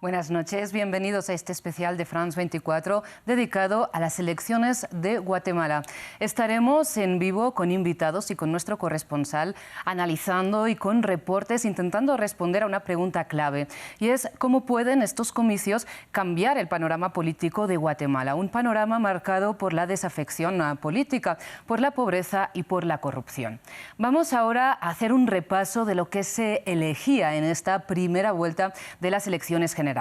Buenas noches, bienvenidos a este especial de France 24 dedicado a las elecciones de Guatemala. Estaremos en vivo con invitados y con nuestro corresponsal analizando y con reportes intentando responder a una pregunta clave, y es cómo pueden estos comicios cambiar el panorama político de Guatemala, un panorama marcado por la desafección política, por la pobreza y por la corrupción. Vamos ahora a hacer un repaso de lo que se elegía en esta primera vuelta de las elecciones generales.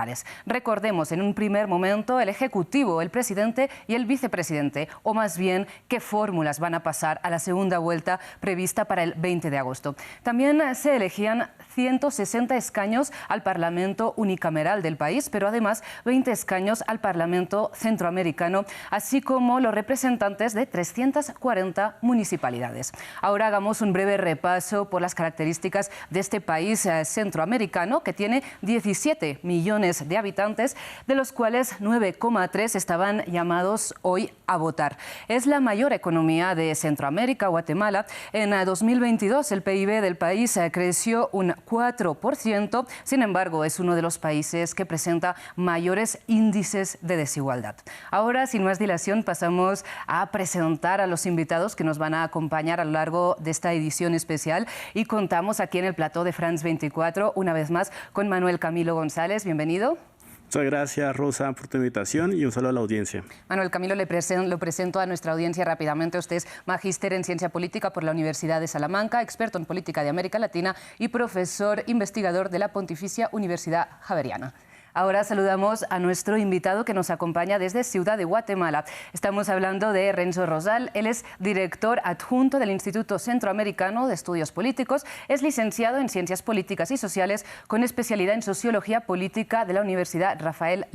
Recordemos, en un primer momento, el Ejecutivo, el presidente y el vicepresidente, o más bien, qué fórmulas van a pasar a la segunda vuelta prevista para el 20 de agosto. También se elegían 160 escaños al Parlamento unicameral del país, pero además 20 escaños al Parlamento centroamericano, así como los representantes de 340 municipalidades. Ahora hagamos un breve repaso por las características de este país centroamericano, que tiene 17 millones de habitantes, de los cuales 9,3 estaban llamados hoy a votar. Es la mayor economía de Centroamérica, Guatemala. En 2022 el PIB del país creció un 4%, sin embargo es uno de los países que presenta mayores índices de desigualdad. Ahora, sin más dilación, pasamos a presentar a los invitados que nos van a acompañar a lo largo de esta edición especial, y contamos aquí en el plató de France 24 una vez más con Manuel Camilo González. Bienvenido. Muchas gracias, Rosa, por tu invitación, y un saludo a la audiencia. Manuel Camilo, lo presento a nuestra audiencia rápidamente. Usted es magíster en Ciencia Política por la Universidad de Salamanca, experto en política de América Latina y profesor investigador de la Pontificia Universidad Javeriana. Ahora saludamos a nuestro invitado que nos acompaña desde Ciudad de Guatemala. Estamos hablando de Renzo Rosal. Él es director adjunto del Instituto Centroamericano de Estudios Políticos. Es licenciado en Ciencias Políticas y Sociales con especialidad en Sociología Política de la Universidad Rafael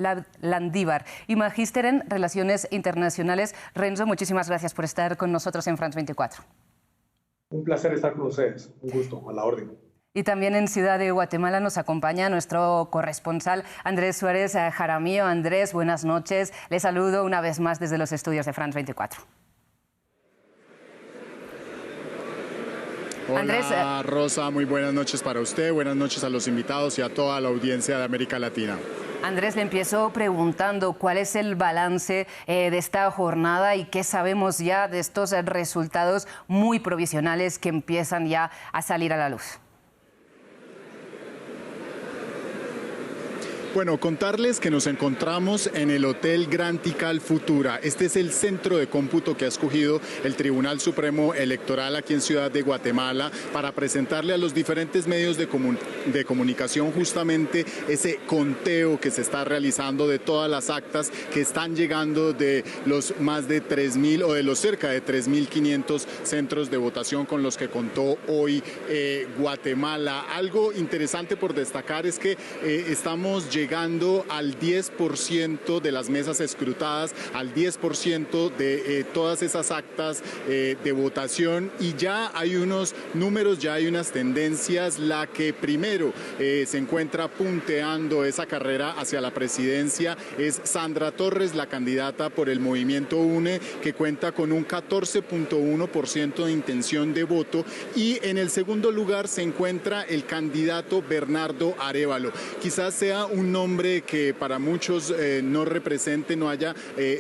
Landívar y magíster en Relaciones Internacionales. Renzo, muchísimas gracias por estar con nosotros en France 24. Un placer estar con ustedes. Un gusto, a la orden. Y también en Ciudad de Guatemala nos acompaña nuestro corresponsal Andrés Suárez Jaramillo. Andrés, buenas noches. Le saludo una vez más desde los estudios de France 24. Hola, Andrés, Rosa, muy buenas noches para usted, buenas noches a los invitados y a toda la audiencia de América Latina. Andrés, le empiezo preguntando cuál es el balance de esta jornada y qué sabemos ya de estos resultados muy provisionales que empiezan ya a salir a la luz. Bueno, contarles que nos encontramos en el Hotel Gran Tikal Futura. Este es el centro de cómputo que ha escogido el Tribunal Supremo Electoral aquí en Ciudad de Guatemala para presentarle a los diferentes medios de comunicación justamente ese conteo que se está realizando de todas las actas que están llegando de los más de 3.000 o de los cerca de 3.500 centros de votación con los que contó hoy Guatemala. Algo interesante por destacar es que estamos llegando al 10% de las mesas escrutadas, al 10% de todas esas actas de votación, y ya hay unos números, ya hay unas tendencias. La que primero se encuentra punteando esa carrera hacia la presidencia es Sandra Torres, la candidata por el Movimiento UNE, que cuenta con un 14.1% de intención de voto, y en el segundo lugar se encuentra el candidato Bernardo Arévalo. Quizás sea un nombre que para muchos no represente, no haya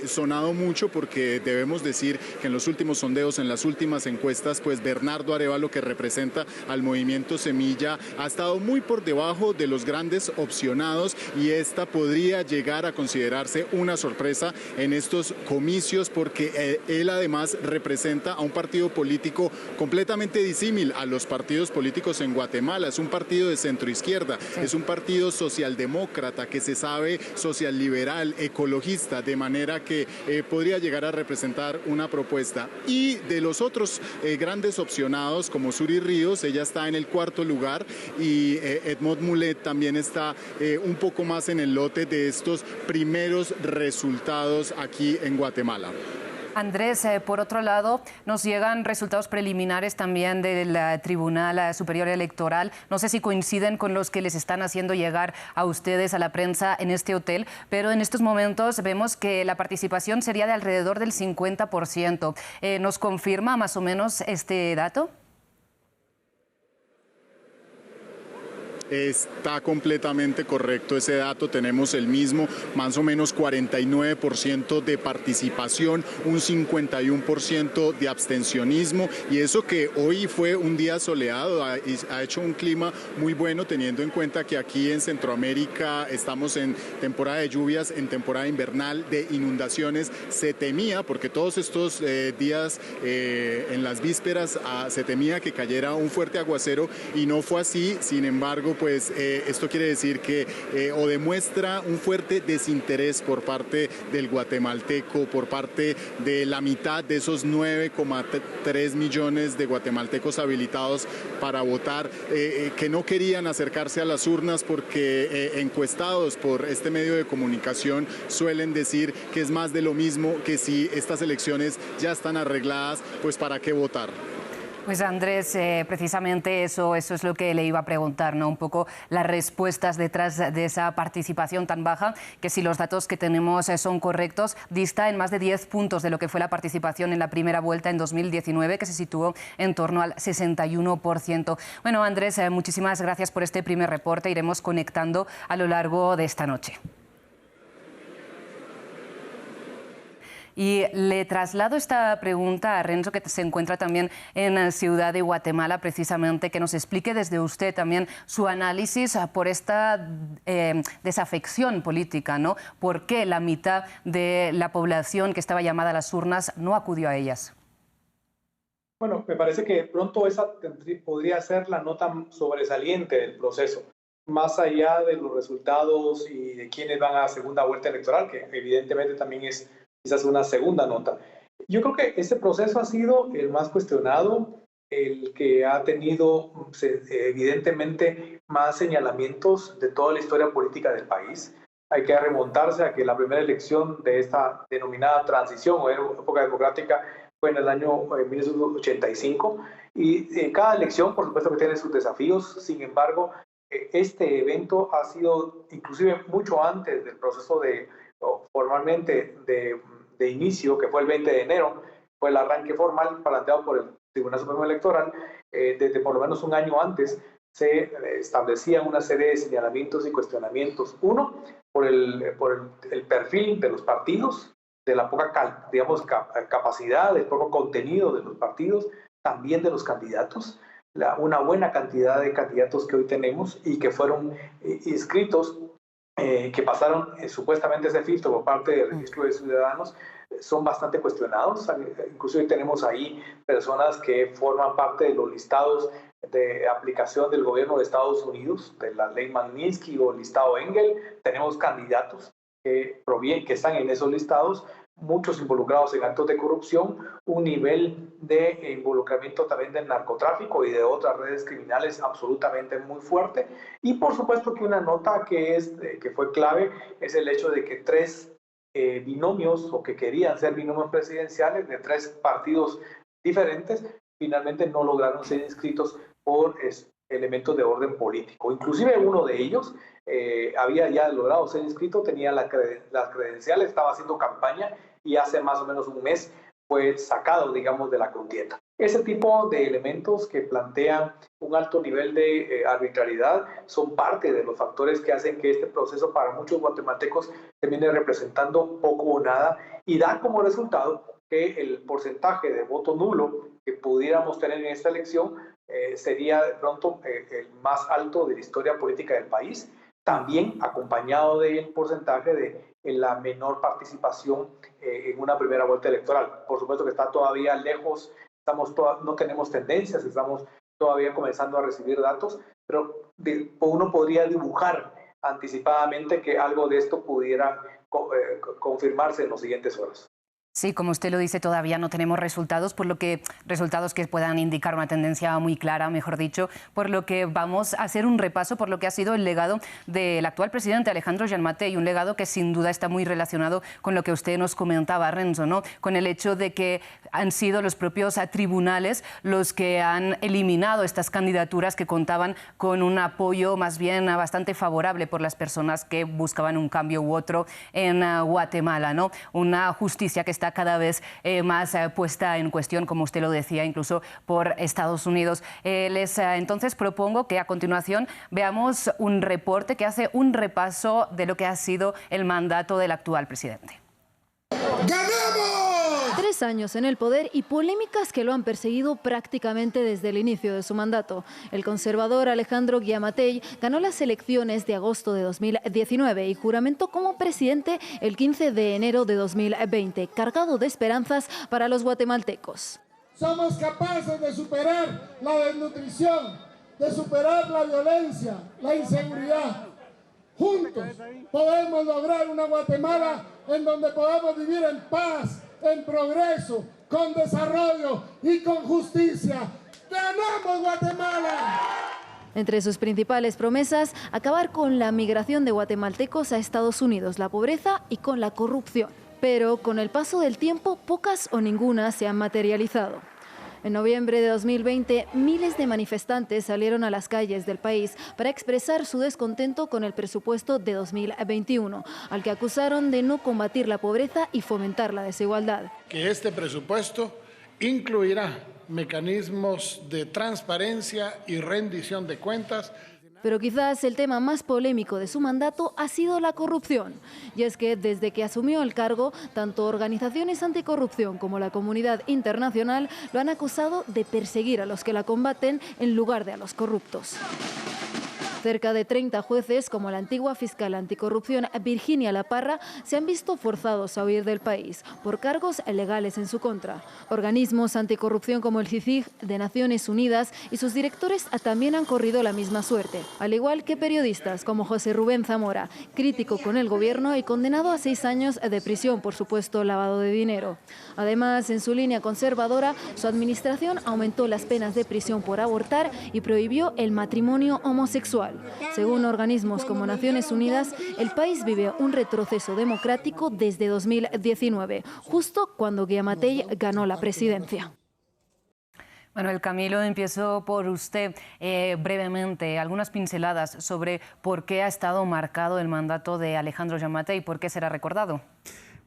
sonado mucho, porque debemos decir que en los últimos sondeos, en las últimas encuestas, pues Bernardo Arévalo, que representa al Movimiento Semilla, ha estado muy por debajo de los grandes opcionados, y esta podría llegar a considerarse una sorpresa en estos comicios, porque él además representa a un partido político completamente disímil a los partidos políticos en Guatemala. Es un partido de centroizquierda, sí. Es un partido socialdemócrata, que se sabe social liberal, ecologista, de manera que podría llegar a representar una propuesta. Y de los otros grandes opcionados, como Suri Ríos, ella está en el cuarto lugar, y Edmond Mulet también está un poco más en el lote de estos primeros resultados aquí en Guatemala. Andrés, por otro lado, nos llegan resultados preliminares también del Tribunal Superior Electoral. No sé si coinciden con los que les están haciendo llegar a ustedes, a la prensa, en este hotel, pero en estos momentos vemos que la participación sería de alrededor del 50%. ¿Nos confirma más o menos este dato? Está completamente correcto ese dato, tenemos el mismo, más o menos 49% de participación, un 51% de abstencionismo, y eso que hoy fue un día soleado, ha hecho un clima muy bueno, teniendo en cuenta que aquí en Centroamérica estamos en temporada de lluvias, en temporada invernal de inundaciones. Se temía, porque todos estos días en las vísperas se temía que cayera un fuerte aguacero y no fue así. Sin embargo, pues esto quiere decir que o demuestra un fuerte desinterés por parte del guatemalteco, por parte de la mitad de esos 9,3 millones de guatemaltecos habilitados para votar, que no querían acercarse a las urnas porque encuestados por este medio de comunicación suelen decir que es más de lo mismo, que si estas elecciones ya están arregladas, pues ¿para qué votar? Pues Andrés, precisamente eso es lo que le iba a preguntar, ¿no? Un poco las respuestas detrás de esa participación tan baja, que si los datos que tenemos son correctos, dista en más de 10 puntos de lo que fue la participación en la primera vuelta en 2019, que se situó en torno al 61%. Bueno, Andrés, muchísimas gracias por este primer reporte. Iremos conectando a lo largo de esta noche. Y le traslado esta pregunta a Renzo, que se encuentra también en Ciudad de Guatemala, precisamente, que nos explique desde usted también su análisis por esta desafección política, ¿no? ¿Por qué la mitad de la población que estaba llamada a las urnas no acudió a ellas? Bueno, me parece que pronto esa podría ser la nota sobresaliente del proceso, más allá de los resultados y de quiénes van a segunda vuelta electoral, que evidentemente también es quizás una segunda nota. Yo creo que este proceso ha sido el más cuestionado, el que ha tenido evidentemente más señalamientos de toda la historia política del país. Hay que remontarse a que la primera elección de esta denominada transición o época democrática fue en el año 1985, y cada elección, por supuesto, que tiene sus desafíos. Sin embargo, este evento ha sido inclusive mucho antes del proceso formalmente de inicio, que fue el 20 de enero, fue el arranque formal planteado por el Tribunal Supremo Electoral. Desde por lo menos un año antes se establecían una serie de señalamientos y cuestionamientos. Uno, por el perfil de los partidos, de la poca, digamos, capacidad, del poco contenido de los partidos, también de los candidatos. Una buena cantidad de candidatos que hoy tenemos y que fueron inscritos, que pasaron supuestamente ese filtro por parte del registro de ciudadanos, son bastante cuestionados. Incluso hoy tenemos ahí personas que forman parte de los listados de aplicación del gobierno de Estados Unidos, de la ley Magnitsky o el listado Engel. Tenemos candidatos que están en esos listados, muchos involucrados en actos de corrupción, un nivel de involucramiento también del narcotráfico y de otras redes criminales absolutamente muy fuerte. Y por supuesto que una nota que fue clave es el hecho de que tres binomios, o que querían ser binomios presidenciales de tres partidos diferentes, finalmente no lograron ser inscritos por elementos de orden político. Inclusive uno de ellos había ya logrado ser inscrito, tenía las credenciales, estaba haciendo campaña y hace más o menos un mes fue sacado, digamos, de la contienda. Ese tipo de elementos que plantean un alto nivel de arbitrariedad son parte de los factores que hacen que este proceso para muchos guatemaltecos termine representando poco o nada, y da como resultado que el porcentaje de voto nulo que pudiéramos tener en esta elección sería de pronto el más alto de la historia política del país, también acompañado del porcentaje de la menor participación en una primera vuelta electoral. Por supuesto que está todavía lejos, no tenemos tendencias, estamos todavía comenzando a recibir datos, pero uno podría dibujar anticipadamente que algo de esto pudiera confirmarse en las siguientes horas. Sí, como usted lo dice, todavía no tenemos resultados que puedan indicar una tendencia muy clara, mejor dicho, por lo que vamos a hacer un repaso por lo que ha sido el legado del actual presidente Alejandro Gianmattei, un legado que sin duda está muy relacionado con lo que usted nos comentaba, Renzo, ¿no? Con el hecho de que han sido los propios tribunales los que han eliminado estas candidaturas que contaban con un apoyo más bien bastante favorable por las personas que buscaban un cambio u otro en Guatemala, ¿no? Una justicia que está está cada vez más puesta en cuestión, como usted lo decía, incluso por Estados Unidos. Entonces propongo que a continuación veamos un reporte que hace un repaso de lo que ha sido el mandato del actual presidente. ¡Ganamos! 3 años en el poder y polémicas que lo han perseguido prácticamente desde el inicio de su mandato. El conservador Alejandro Giammattei ganó las elecciones de agosto de 2019 y juramentó como presidente el 15 de enero de 2020, cargado de esperanzas para los guatemaltecos. Somos capaces de superar la desnutrición, de superar la violencia, la inseguridad. Juntos podemos lograr una Guatemala en donde podamos vivir en paz, en progreso, con desarrollo y con justicia. ¡Ganamos Guatemala! Entre sus principales promesas, acabar con la migración de guatemaltecos a Estados Unidos, la pobreza y con la corrupción. Pero con el paso del tiempo, pocas o ninguna se han materializado. En noviembre de 2020, miles de manifestantes salieron a las calles del país para expresar su descontento con el presupuesto de 2021, al que acusaron de no combatir la pobreza y fomentar la desigualdad. Que este presupuesto incluirá mecanismos de transparencia y rendición de cuentas. Pero quizás el tema más polémico de su mandato ha sido la corrupción. Y es que desde que asumió el cargo, tanto organizaciones anticorrupción como la comunidad internacional lo han acusado de perseguir a los que la combaten en lugar de a los corruptos. Cerca de 30 jueces, como la antigua fiscal anticorrupción Virginia La Parra, se han visto forzados a huir del país por cargos legales en su contra. Organismos anticorrupción como el CICIG de Naciones Unidas y sus directores también han corrido la misma suerte, al igual que periodistas como José Rubén Zamora, crítico con el gobierno y condenado a 6 años de prisión por supuesto lavado de dinero. Además, en su línea conservadora, su administración aumentó las penas de prisión por abortar y prohibió el matrimonio homosexual. Según organismos como Naciones Unidas, el país vive un retroceso democrático desde 2019, justo cuando Giammattei ganó la presidencia. Manuel Camilo, empiezo por usted. Brevemente, algunas pinceladas sobre por qué ha estado marcado el mandato de Alejandro Giammattei y por qué será recordado.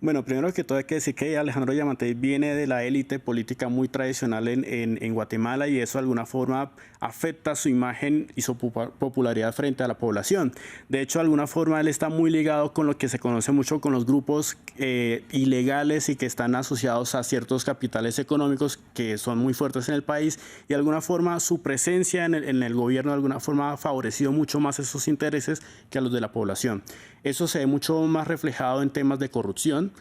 Bueno, primero que todo hay que decir que Alejandro Giammattei viene de la élite política muy tradicional en Guatemala y eso de alguna forma afecta su imagen y su popularidad frente a la población. De hecho, de alguna forma él está muy ligado con lo que se conoce mucho con los grupos ilegales y que están asociados a ciertos capitales económicos que son muy fuertes en el país y de alguna forma su presencia en el gobierno de alguna forma ha favorecido mucho más esos intereses que a los de la población. Eso se ve mucho más reflejado en temas de corrupción,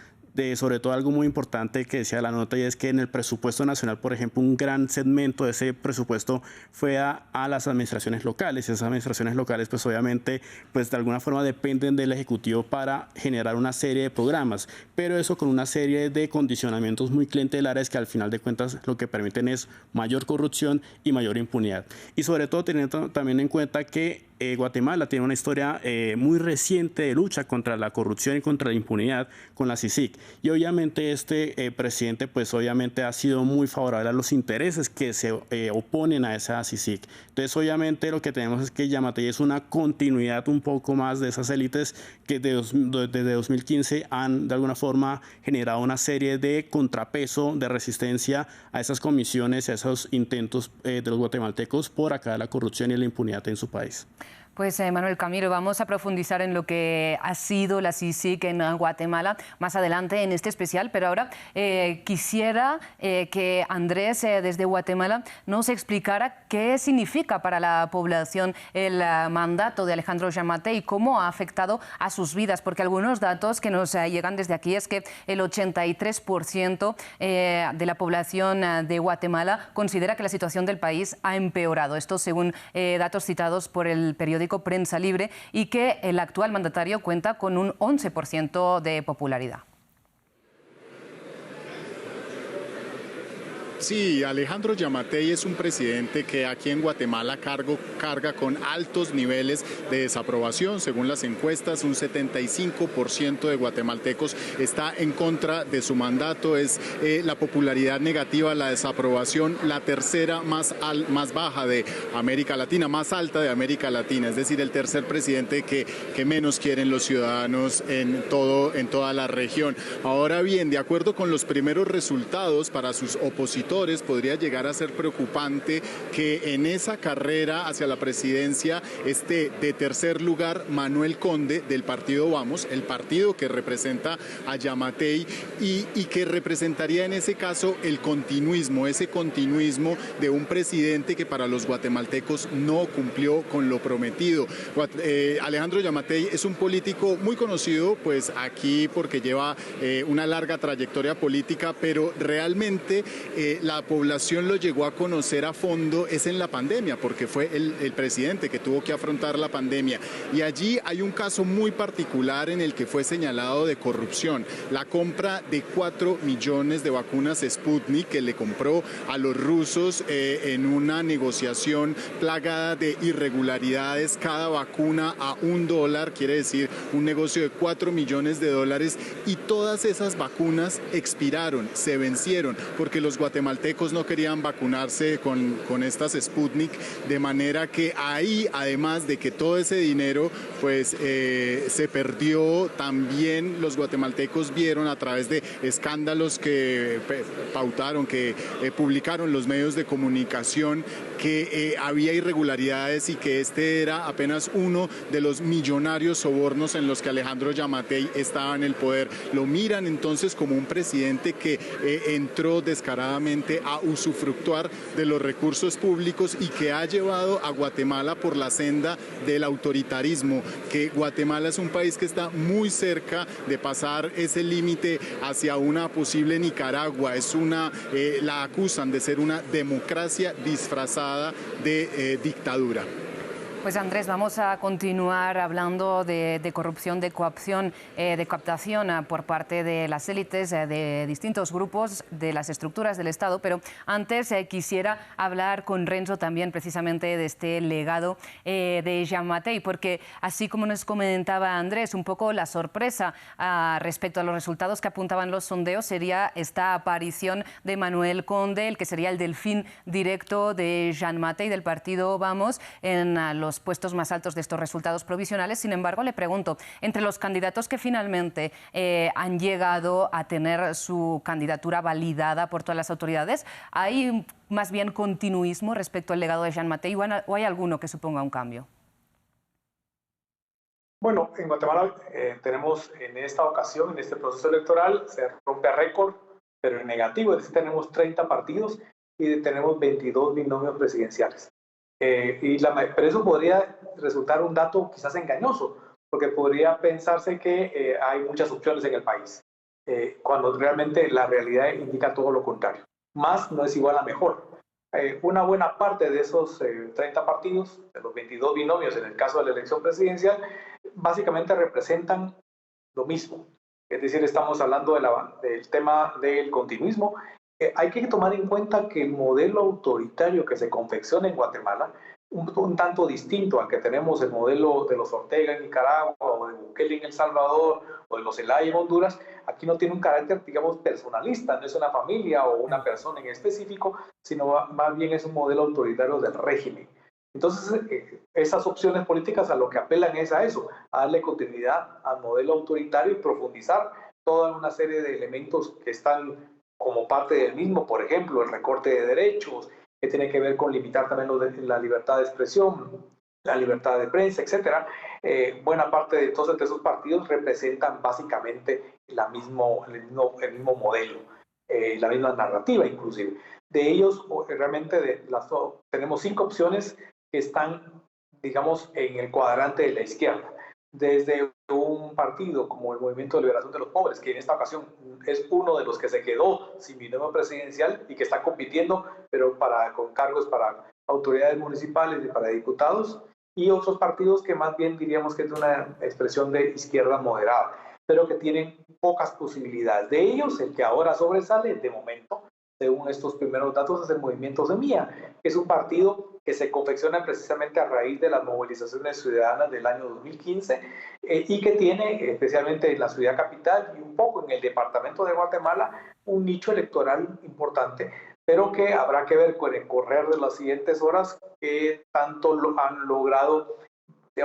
sobre todo algo muy importante que decía la nota y es que en el presupuesto nacional, por ejemplo, un gran segmento de ese presupuesto fue a las administraciones locales. Esas administraciones locales, pues obviamente, pues de alguna forma dependen del Ejecutivo para generar una serie de programas, pero eso con una serie de condicionamientos muy clientelares que al final de cuentas lo que permiten es mayor corrupción y mayor impunidad. Y sobre todo teniendo también en cuenta que Guatemala tiene una historia muy reciente de lucha contra la corrupción y contra la impunidad con la CICIG. Y obviamente este presidente pues obviamente ha sido muy favorable a los intereses que se oponen a esa CICIG. Entonces obviamente lo que tenemos es que Giammattei es una continuidad un poco más de esas élites que desde 2015 han de alguna forma generado una serie de contrapeso, de resistencia a esas comisiones, a esos intentos de los guatemaltecos por acabar la corrupción y la impunidad en su país. Pues Manuel Camilo, vamos a profundizar en lo que ha sido la CICIG en Guatemala más adelante en este especial, pero ahora quisiera que Andrés desde Guatemala nos explicara qué significa para la población el mandato de Alejandro Giammattei y cómo ha afectado a sus vidas, porque algunos datos que nos llegan desde aquí es que el 83% de la población de Guatemala considera que la situación del país ha empeorado. Esto según datos citados por el periódico Prensa Libre y que el actual mandatario cuenta con un 11% de popularidad. Sí, Alejandro Giammattei es un presidente que aquí en Guatemala carga con altos niveles de desaprobación. Según las encuestas, un 75% de guatemaltecos está en contra de su mandato. Es la popularidad negativa, la desaprobación, la tercera más baja de América Latina, más alta de América Latina. Es decir, el tercer presidente que menos quieren los ciudadanos en toda la región. Ahora bien, de acuerdo con los primeros resultados para sus opositores, podría llegar a ser preocupante que en esa carrera hacia la presidencia esté de tercer lugar Manuel Conde del partido Vamos, el partido que representa a Giammattei y que representaría en ese caso el continuismo, ese continuismo de un presidente que para los guatemaltecos no cumplió con lo prometido. Alejandro Giammattei es un político muy conocido, pues aquí porque lleva una larga trayectoria política, pero realmente la población lo llegó a conocer a fondo es en la pandemia, porque fue el presidente que tuvo que afrontar la pandemia. Y allí hay un caso muy particular en el que fue señalado de corrupción. La compra de 4 millones de vacunas Sputnik que le compró a los rusos en una negociación plagada de irregularidades, cada vacuna a $1, quiere decir un negocio de 4 millones de dólares, y todas esas vacunas expiraron, se vencieron, porque los guatemaltecos no querían vacunarse con estas Sputnik, de manera que ahí, además de que todo ese dinero pues se perdió, también los guatemaltecos vieron a través de escándalos que pautaron, que publicaron los medios de comunicación, que había irregularidades y que este era apenas uno de los millonarios sobornos en los que Alejandro Giammattei estaba en el poder. Lo miran entonces como un presidente que entró descaradamente a usufructuar de los recursos públicos y que ha llevado a Guatemala por la senda del autoritarismo, que Guatemala es un país que está muy cerca de pasar ese límite hacia una posible Nicaragua. La acusan de ser una democracia disfrazada de dictadura. Pues Andrés, vamos a continuar hablando de corrupción, de coacción, de captación por parte de las élites de distintos grupos de las estructuras del Estado, pero antes quisiera hablar con Renzo también precisamente de este legado de Giammattei, porque así como nos comentaba Andrés, un poco la sorpresa respecto a los resultados que apuntaban los sondeos sería esta aparición de Manuel Conde, el que sería el delfín directo de Giammattei del partido Vamos en los puestos más altos de estos resultados provisionales. Sin embargo, le pregunto, entre los candidatos que finalmente han llegado a tener su candidatura validada por todas las autoridades, ¿hay más bien continuismo respecto al legado de Giammattei o hay alguno que suponga un cambio? Bueno, en Guatemala tenemos en esta ocasión, en este proceso electoral, se rompe récord, pero en negativo, es decir, tenemos 30 partidos y tenemos 22 binomios presidenciales. Pero eso podría resultar un dato quizás engañoso, porque podría pensarse que hay muchas opciones en el país, cuando realmente la realidad indica todo lo contrario. Más no es igual a mejor. Una buena parte de esos 30 partidos, de los 22 binomios en el caso de la elección presidencial, básicamente representan lo mismo. Es decir, estamos hablando del tema del continuismo. Hay que tomar en cuenta que el modelo autoritario que se confecciona en Guatemala, un tanto distinto al que tenemos el modelo de los Ortega en Nicaragua, o de Bukele en El Salvador, o de los Zelaya en Honduras, aquí no tiene un carácter, digamos, personalista, no es una familia o una persona en específico, sino más bien es un modelo autoritario del régimen. Entonces, esas opciones políticas a lo que apelan es a eso, a darle continuidad al modelo autoritario y profundizar toda una serie de elementos que están como parte del mismo, por ejemplo, el recorte de derechos, que tiene que ver con limitar también la libertad de expresión, la libertad de prensa, etc. Buena parte de todos esos partidos representan básicamente el mismo modelo, la misma narrativa inclusive. De ellos, realmente tenemos 5 opciones que están, digamos, en el cuadrante de la izquierda. Desde un partido como el Movimiento de Liberación de los Pobres, que en esta ocasión es uno de los que se quedó sin binomio presidencial y que está compitiendo, pero con cargos para autoridades municipales y para diputados, y otros partidos que más bien diríamos que es una expresión de izquierda moderada, pero que tienen pocas posibilidades. De ellos, el que ahora sobresale, de momento, según estos primeros datos, es el Movimiento Semilla, que es un partido que se confecciona precisamente a raíz de las movilizaciones ciudadanas del año 2015 y que tiene, especialmente en la ciudad capital y un poco en el departamento de Guatemala, un nicho electoral importante, pero que habrá que ver con el correr de las siguientes horas que tanto han logrado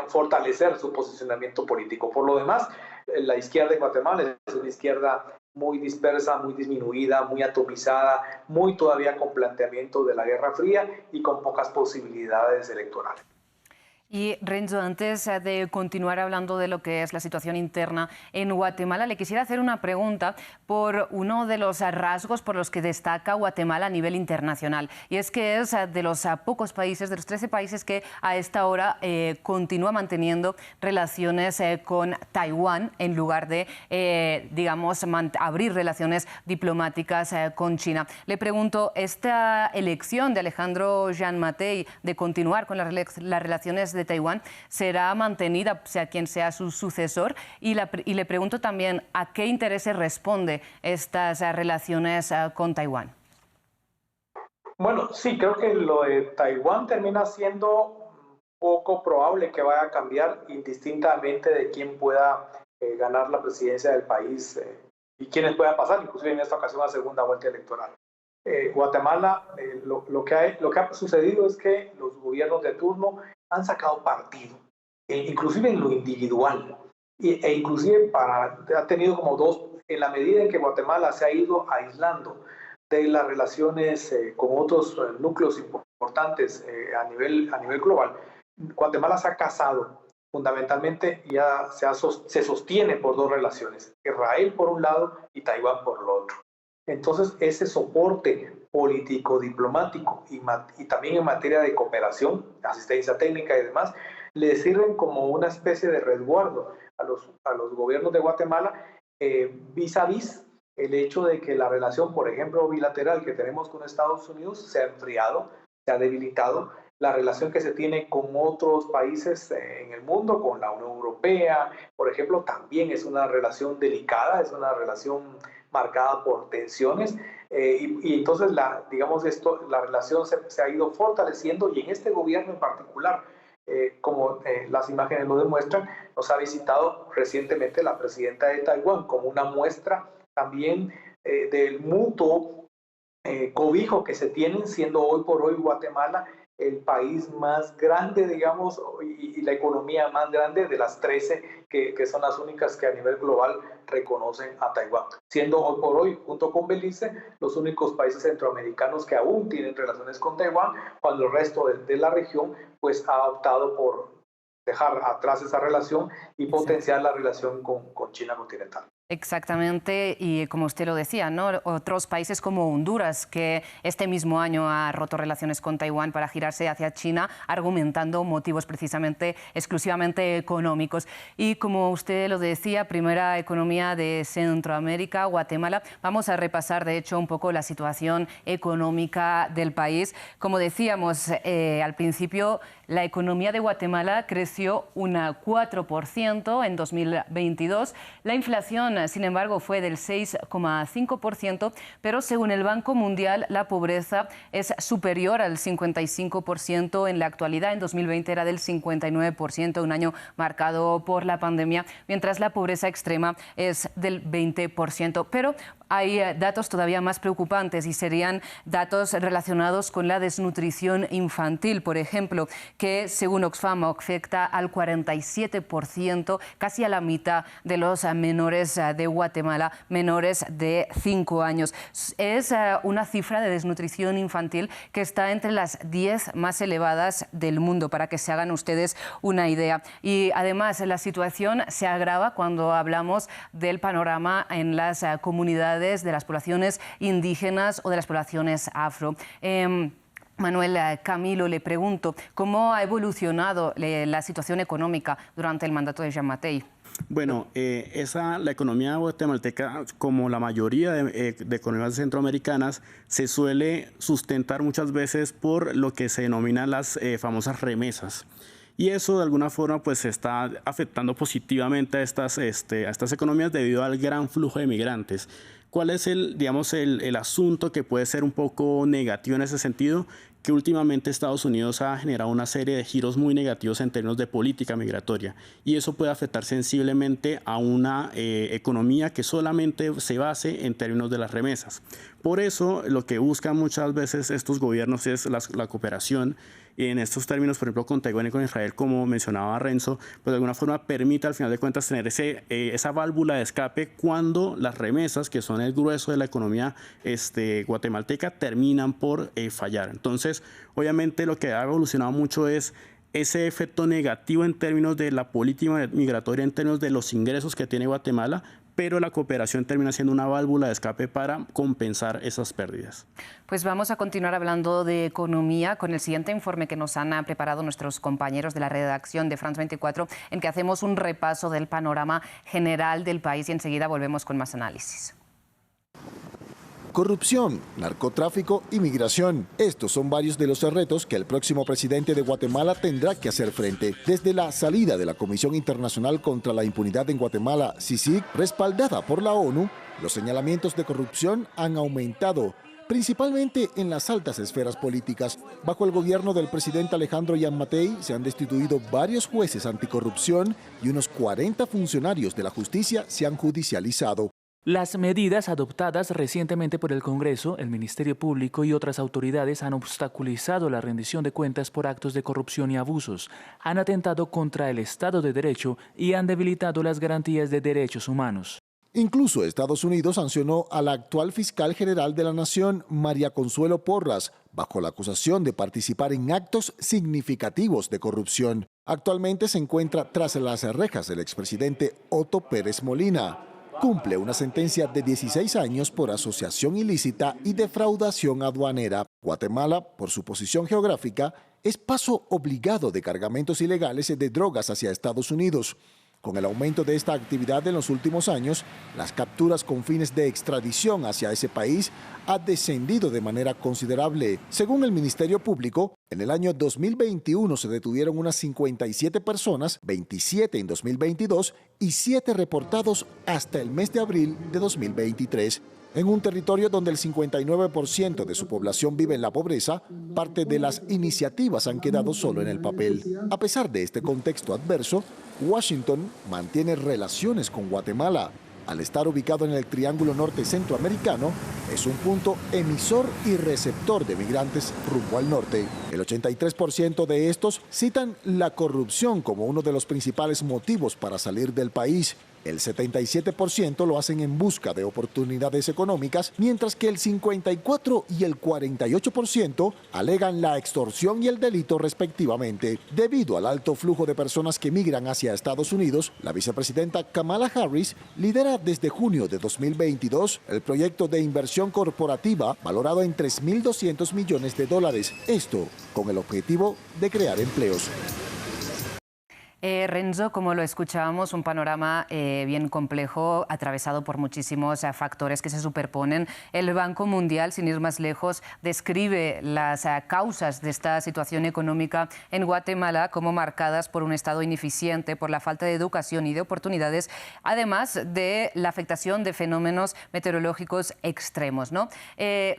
fortalecer su posicionamiento político. Por lo demás, la izquierda en Guatemala es una izquierda muy dispersa, muy disminuida, muy atomizada, muy todavía con planteamiento de la Guerra Fría y con pocas posibilidades electorales. Y Renzo, antes de continuar hablando de lo que es la situación interna en Guatemala, le quisiera hacer una pregunta por uno de los rasgos por los que destaca Guatemala a nivel internacional. Y es que es de los pocos países, de los 13 países que a esta hora continúa manteniendo relaciones con Taiwán en lugar de, digamos, abrir relaciones diplomáticas con China. Le pregunto, ¿esta elección de Alejandro Giammattei de continuar con las relaciones de Taiwán será mantenida, sea quien sea su sucesor? Y le pregunto también a qué intereses responde estas relaciones con Taiwán. Bueno, sí, creo que lo de Taiwán termina siendo poco probable que vaya a cambiar indistintamente de quién pueda ganar la presidencia del país y quiénes puedan pasar, inclusive en esta ocasión, a segunda vuelta electoral. Guatemala, lo que ha sucedido es que los gobiernos de turno han sacado partido, inclusive en lo individual, e inclusive ha tenido como dos, en la medida en que Guatemala se ha ido aislando de las relaciones con otros núcleos importantes a nivel global. Guatemala se ha casado fundamentalmente, ya se sostiene por dos relaciones, Israel por un lado y Taiwán por el otro. Entonces, ese soporte político, diplomático y también en materia de cooperación, asistencia técnica y demás, le sirven como una especie de resguardo a los gobiernos de Guatemala vis a vis el hecho de que la relación, por ejemplo, bilateral que tenemos con Estados Unidos se ha enfriado, se ha debilitado. La relación que se tiene con otros países en el mundo, con la Unión Europea, por ejemplo, también es una relación delicada, es una relación marcada por tensiones y entonces la relación se ha ido fortaleciendo y en este gobierno en particular, como las imágenes lo demuestran, nos ha visitado recientemente la presidenta de Taiwán como una muestra también del mutuo cobijo que se tienen, siendo hoy por hoy Guatemala el país más grande, digamos, y la economía más grande de las 13 que son las únicas que a nivel global reconocen a Taiwán, siendo hoy por hoy, junto con Belice, los únicos países centroamericanos que aún tienen relaciones con Taiwán, cuando el resto de la región pues ha optado por dejar atrás esa relación y potenciar la relación con China continental. Exactamente, y como usted lo decía, ¿no? Otros países como Honduras, que este mismo año ha roto relaciones con Taiwán para girarse hacia China, argumentando motivos precisamente exclusivamente económicos. Y como usted lo decía, primera economía de Centroamérica, Guatemala. Vamos a repasar, de hecho, un poco la situación económica del país. Como decíamos al principio, la economía de Guatemala creció un 4% en 2022. La inflación, sin embargo, fue del 6,5%, pero según el Banco Mundial, la pobreza es superior al 55% en la actualidad. En 2020 era del 59%, un año marcado por la pandemia, mientras la pobreza extrema es del 20%. Pero hay datos todavía más preocupantes y serían datos relacionados con la desnutrición infantil, por ejemplo, que según Oxfam afecta al 47%, casi a la mitad de los menores de Guatemala, menores de 5 años. Es una cifra de desnutrición infantil que está entre las 10 más elevadas del mundo, para que se hagan ustedes una idea. Y además la situación se agrava cuando hablamos del panorama en las comunidades de las poblaciones indígenas o de las poblaciones afro. Manuel Camilo, le pregunto, ¿cómo ha evolucionado la situación económica durante el mandato de Giammattei? Bueno, la economía guatemalteca, como la mayoría de economías centroamericanas, se suele sustentar muchas veces por lo que se denominan las famosas remesas. y eso de alguna forma pues está afectando positivamente a estas economías debido al gran flujo de migrantes. ¿Cuál es el asunto que puede ser un poco negativo en ese sentido? Que últimamente Estados Unidos ha generado una serie de giros muy negativos en términos de política migratoria, y eso puede afectar sensiblemente a una economía que solamente se base en términos de las remesas. Por eso lo que buscan muchas veces estos gobiernos es la cooperación, y en estos términos, por ejemplo, con Taiwán y con Israel, como mencionaba Renzo, pues de alguna forma permite al final de cuentas tener esa válvula de escape cuando las remesas, que son el grueso de la economía guatemalteca, terminan por fallar. Entonces, obviamente lo que ha evolucionado mucho es ese efecto negativo en términos de la política migratoria, en términos de los ingresos que tiene Guatemala, pero la cooperación termina siendo una válvula de escape para compensar esas pérdidas. Pues vamos a continuar hablando de economía con el siguiente informe que nos han preparado nuestros compañeros de la redacción de France 24, en que hacemos un repaso del panorama general del país y enseguida volvemos con más análisis. Corrupción, narcotráfico y migración. Estos son varios de los retos que el próximo presidente de Guatemala tendrá que hacer frente. Desde la salida de la Comisión Internacional contra la Impunidad en Guatemala, CICIG, respaldada por la ONU, los señalamientos de corrupción han aumentado, principalmente en las altas esferas políticas. Bajo el gobierno del presidente Alejandro Yamatei se han destituido varios jueces anticorrupción y unos 40 funcionarios de la justicia se han judicializado. Las medidas adoptadas recientemente por el Congreso, el Ministerio Público y otras autoridades han obstaculizado la rendición de cuentas por actos de corrupción y abusos, han atentado contra el Estado de Derecho y han debilitado las garantías de derechos humanos. Incluso Estados Unidos sancionó a la actual fiscal general de la Nación, María Consuelo Porras, bajo la acusación de participar en actos significativos de corrupción. Actualmente se encuentra tras las rejas el expresidente Otto Pérez Molina. Cumple una sentencia de 16 años por asociación ilícita y defraudación aduanera. Guatemala, por su posición geográfica, es paso obligado de cargamentos ilegales de drogas hacia Estados Unidos. Con el aumento de esta actividad en los últimos años, las capturas con fines de extradición hacia ese país han descendido de manera considerable. Según el Ministerio Público, en el año 2021 se detuvieron unas 57 personas, 27 en 2022 y 7 reportados hasta el mes de abril de 2023. En un territorio donde el 59% de su población vive en la pobreza, parte de las iniciativas han quedado solo en el papel. A pesar de este contexto adverso, Washington mantiene relaciones con Guatemala. Al estar ubicado en el Triángulo Norte Centroamericano, es un punto emisor y receptor de migrantes rumbo al norte. El 83% de estos citan la corrupción como uno de los principales motivos para salir del país. El 77% lo hacen en busca de oportunidades económicas, mientras que el 54% y el 48% alegan la extorsión y el delito respectivamente. Debido al alto flujo de personas que migran hacia Estados Unidos, la vicepresidenta Kamala Harris lidera desde junio de 2022 el proyecto de inversión corporativa valorado en $3.200 millones. Esto con el objetivo de crear empleos. Renzo, como lo escuchábamos, un panorama bien complejo, atravesado por muchísimos factores que se superponen. El Banco Mundial, sin ir más lejos, describe las causas de esta situación económica en Guatemala como marcadas por un Estado ineficiente, por la falta de educación y de oportunidades, además de la afectación de fenómenos meteorológicos extremos, ¿no?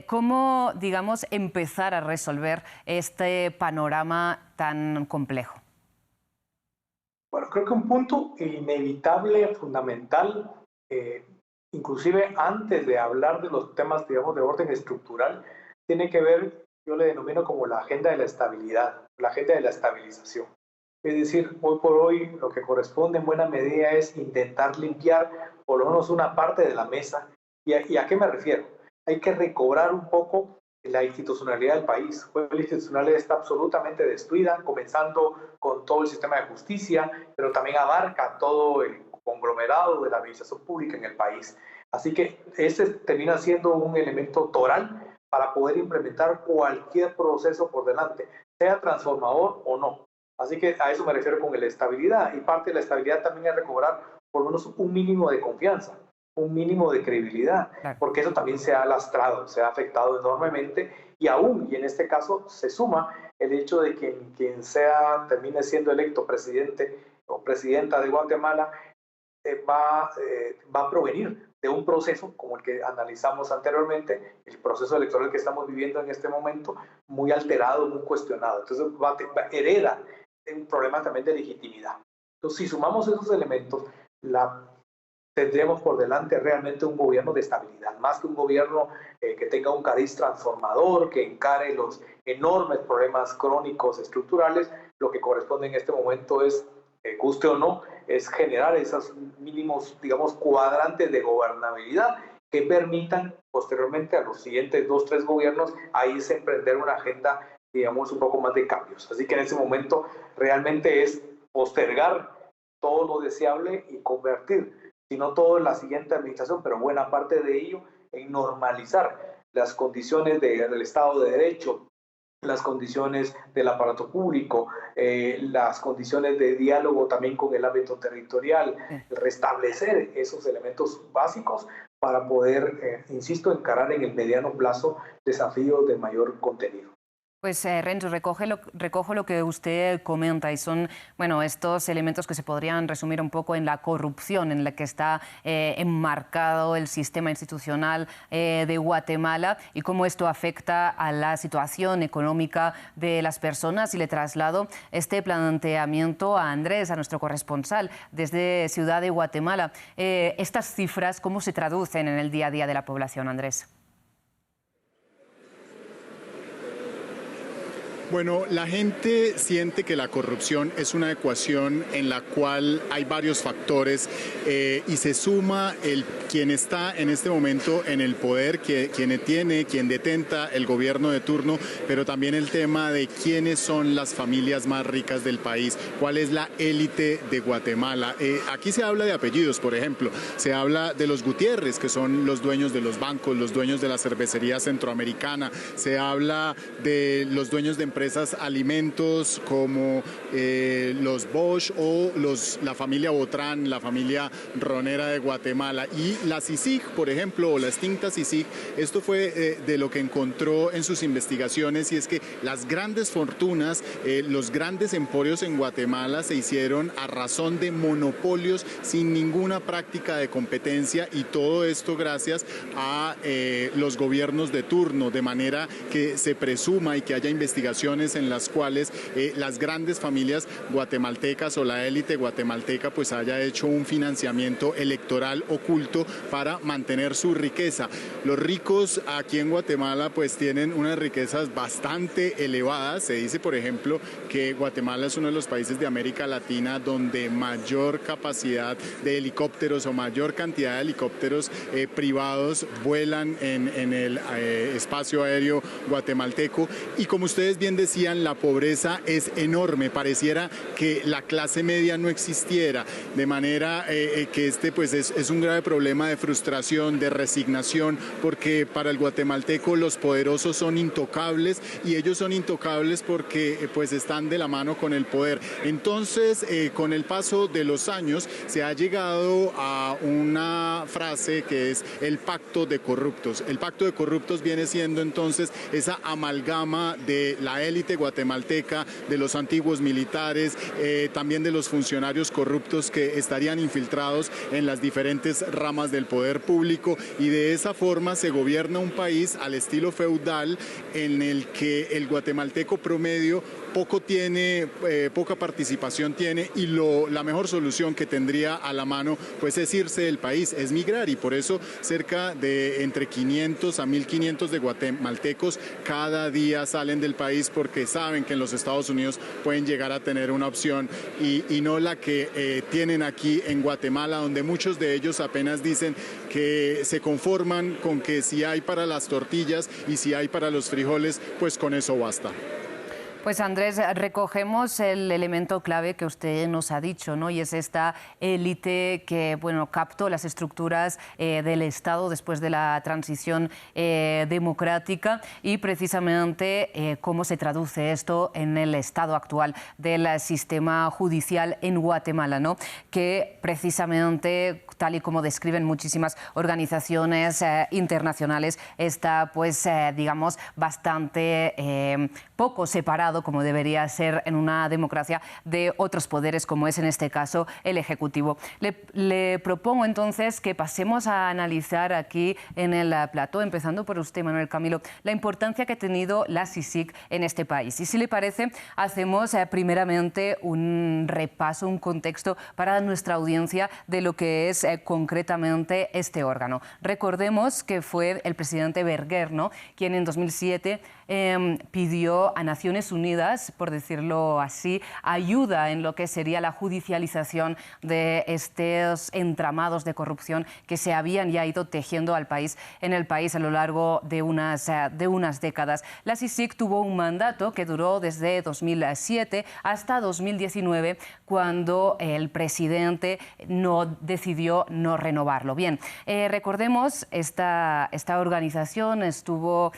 ¿Cómo, digamos, empezar a resolver este panorama tan complejo? Bueno, creo que un punto inevitable, fundamental, inclusive antes de hablar de los temas, digamos, de orden estructural, tiene que ver, yo le denomino como la agenda de la estabilidad, la agenda de la estabilización. Es decir, hoy por hoy lo que corresponde en buena medida es intentar limpiar por lo menos una parte de la mesa. ¿Y a qué me refiero? Hay que recobrar un poco la institucionalidad del país. Hoy la institucionalidad está absolutamente destruida, comenzando con todo el sistema de justicia, pero también abarca todo el conglomerado de la administración pública en el país. Así que ese termina siendo un elemento toral para poder implementar cualquier proceso por delante, sea transformador o no. Así que a eso me refiero con la estabilidad, y parte de la estabilidad también es recobrar por lo menos un mínimo de confianza, un mínimo de credibilidad, porque eso también se ha lastrado, se ha afectado enormemente, y aún, y en este caso se suma el hecho de que quien termine siendo electo presidente o presidenta de Guatemala va a provenir de un proceso como el que analizamos anteriormente, el proceso electoral que estamos viviendo en este momento, muy alterado, muy cuestionado. Entonces hereda un problema también de legitimidad. Entonces, si sumamos esos elementos, tendremos por delante realmente un gobierno de estabilidad, más que un gobierno que tenga un cariz transformador, que encare los enormes problemas crónicos estructurales. Lo que corresponde en este momento es, guste o no, es generar esos mínimos, digamos, cuadrantes de gobernabilidad que permitan posteriormente a los siguientes 2 o 3 gobiernos ahí se emprender una agenda, digamos, un poco más de cambios. Así que en ese momento realmente es postergar todo lo deseable y convertir, si no todo en la siguiente administración, pero buena parte de ello, en normalizar las condiciones del Estado de Derecho, las condiciones del aparato público, las condiciones de diálogo también con el ámbito territorial, restablecer esos elementos básicos para poder, insisto, encarar en el mediano plazo desafíos de mayor contenido. Pues Renzo, recojo lo que usted comenta y son estos elementos que se podrían resumir un poco en la corrupción en la que está enmarcado el sistema institucional de Guatemala y cómo esto afecta a la situación económica de las personas. Y le traslado este planteamiento a Andrés, a nuestro corresponsal desde Ciudad de Guatemala. Estas cifras, ¿cómo se traducen en el día a día de la población, Andrés? Bueno, la gente siente que la corrupción es una ecuación en la cual hay varios factores y se suma quien está en este momento en el poder, quien detenta el gobierno de turno, pero también el tema de quiénes son las familias más ricas del país, cuál es la élite de Guatemala. Aquí se habla de apellidos, por ejemplo, se habla de los Gutiérrez, que son los dueños de los bancos, los dueños de la cervecería centroamericana, se habla de los dueños de empresas alimentos como los Bosch o la familia Botrán, la familia ronera de Guatemala, y la CICIG, por ejemplo, o la extinta CICIG. Esto fue de lo que encontró en sus investigaciones, y es que las grandes fortunas, los grandes emporios en Guatemala se hicieron a razón de monopolios sin ninguna práctica de competencia, y todo esto gracias a los gobiernos de turno, de manera que se presuma y que haya investigaciones en las cuales las grandes familias guatemaltecas o la élite guatemalteca pues haya hecho un financiamiento electoral oculto para mantener su riqueza. Los ricos aquí en Guatemala pues tienen unas riquezas bastante elevadas. Se dice, por ejemplo, que Guatemala es uno de los países de América Latina donde mayor capacidad de helicópteros o mayor cantidad de helicópteros privados vuelan en el espacio aéreo guatemalteco, y como ustedes bien decían, la pobreza es enorme, pareciera que la clase media no existiera, de manera que este pues es un grave problema de frustración, de resignación, porque para el guatemalteco los poderosos son intocables, y ellos son intocables porque pues están de la mano con el poder. Entonces, con el paso de los años se ha llegado a una frase que es el pacto de corruptos. El pacto de corruptos viene siendo entonces esa amalgama de la élite guatemalteca, de los antiguos militares, también de los funcionarios corruptos que estarían infiltrados en las diferentes ramas del poder público, y de esa forma se gobierna un país al estilo feudal en el que el guatemalteco promedio poca participación tiene, y la mejor solución que tendría a la mano pues es irse del país, es migrar, y por eso cerca de entre 500 a 1.500 de guatemaltecos cada día salen del país porque saben que en los Estados Unidos pueden llegar a tener una opción y no la que tienen aquí en Guatemala, donde muchos de ellos apenas dicen que se conforman con que si hay para las tortillas y si hay para los frijoles, pues con eso basta. Pues Andrés, recogemos el elemento clave que usted nos ha dicho, ¿no? Y es esta élite que, captó las estructuras del Estado después de la transición democrática, y precisamente cómo se traduce esto en el estado actual del sistema judicial en Guatemala, ¿no? Que precisamente tal y como describen muchísimas organizaciones internacionales, está pues digamos bastante poco separado, como debería ser en una democracia, de otros poderes, como es en este caso el Ejecutivo. Le propongo entonces que pasemos a analizar aquí en el plató, empezando por usted, Manuel Camilo, la importancia que ha tenido la CICIG en este país. Y si le parece, hacemos primeramente un repaso, un contexto para nuestra audiencia de lo que es concretamente este órgano. Recordemos que fue el presidente Berger, ¿no?, quien en 2007 pidió a Naciones Unidas, por decirlo así, ayuda en lo que sería la judicialización de estos entramados de corrupción que se habían ya ido tejiendo en el país a lo largo de unas décadas. La CICIG tuvo un mandato que duró desde 2007 hasta 2019, cuando el presidente decidió no renovarlo. Bien, recordemos, esta organización estuvo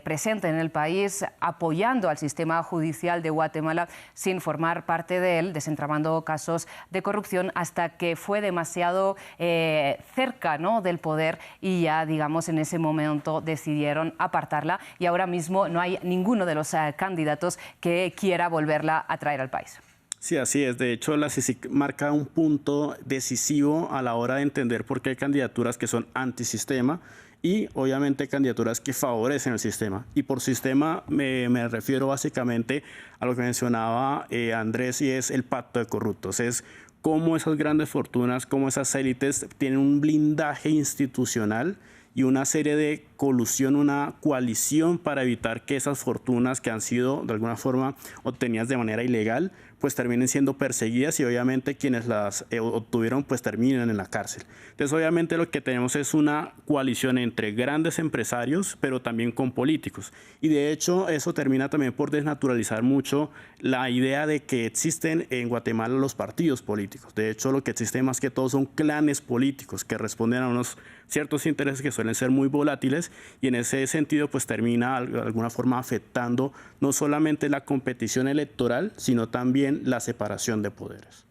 presente en el país apoyando al sistema judicial de Guatemala sin formar parte de él, desentramando casos de corrupción hasta que fue demasiado cerca, ¿no?, del poder, y ya, digamos, en ese momento decidieron apartarla, y ahora mismo no hay ninguno de los candidatos que quiera volverla a traer al país. Sí, así es. De hecho, la CICIG marca un punto decisivo a la hora de entender por qué hay candidaturas que son antisistema y obviamente candidaturas que favorecen el sistema. Y por sistema me refiero básicamente a lo que mencionaba Andrés, y es el pacto de corruptos. Es cómo esas grandes fortunas, cómo esas élites tienen un blindaje institucional y una serie de colusión, una coalición para evitar que esas fortunas que han sido de alguna forma obtenidas de manera ilegal pues terminen siendo perseguidas, y obviamente quienes las obtuvieron pues terminan en la cárcel. Entonces obviamente lo que tenemos es una coalición entre grandes empresarios pero también con políticos, y de hecho eso termina también por desnaturalizar mucho la idea de que existen en Guatemala los partidos políticos. De hecho lo que existe más que todo son clanes políticos que responden a unos ciertos intereses que suelen ser muy volátiles, y en ese sentido pues termina de alguna forma afectando no solamente la competición electoral, sino también la separación de poderes.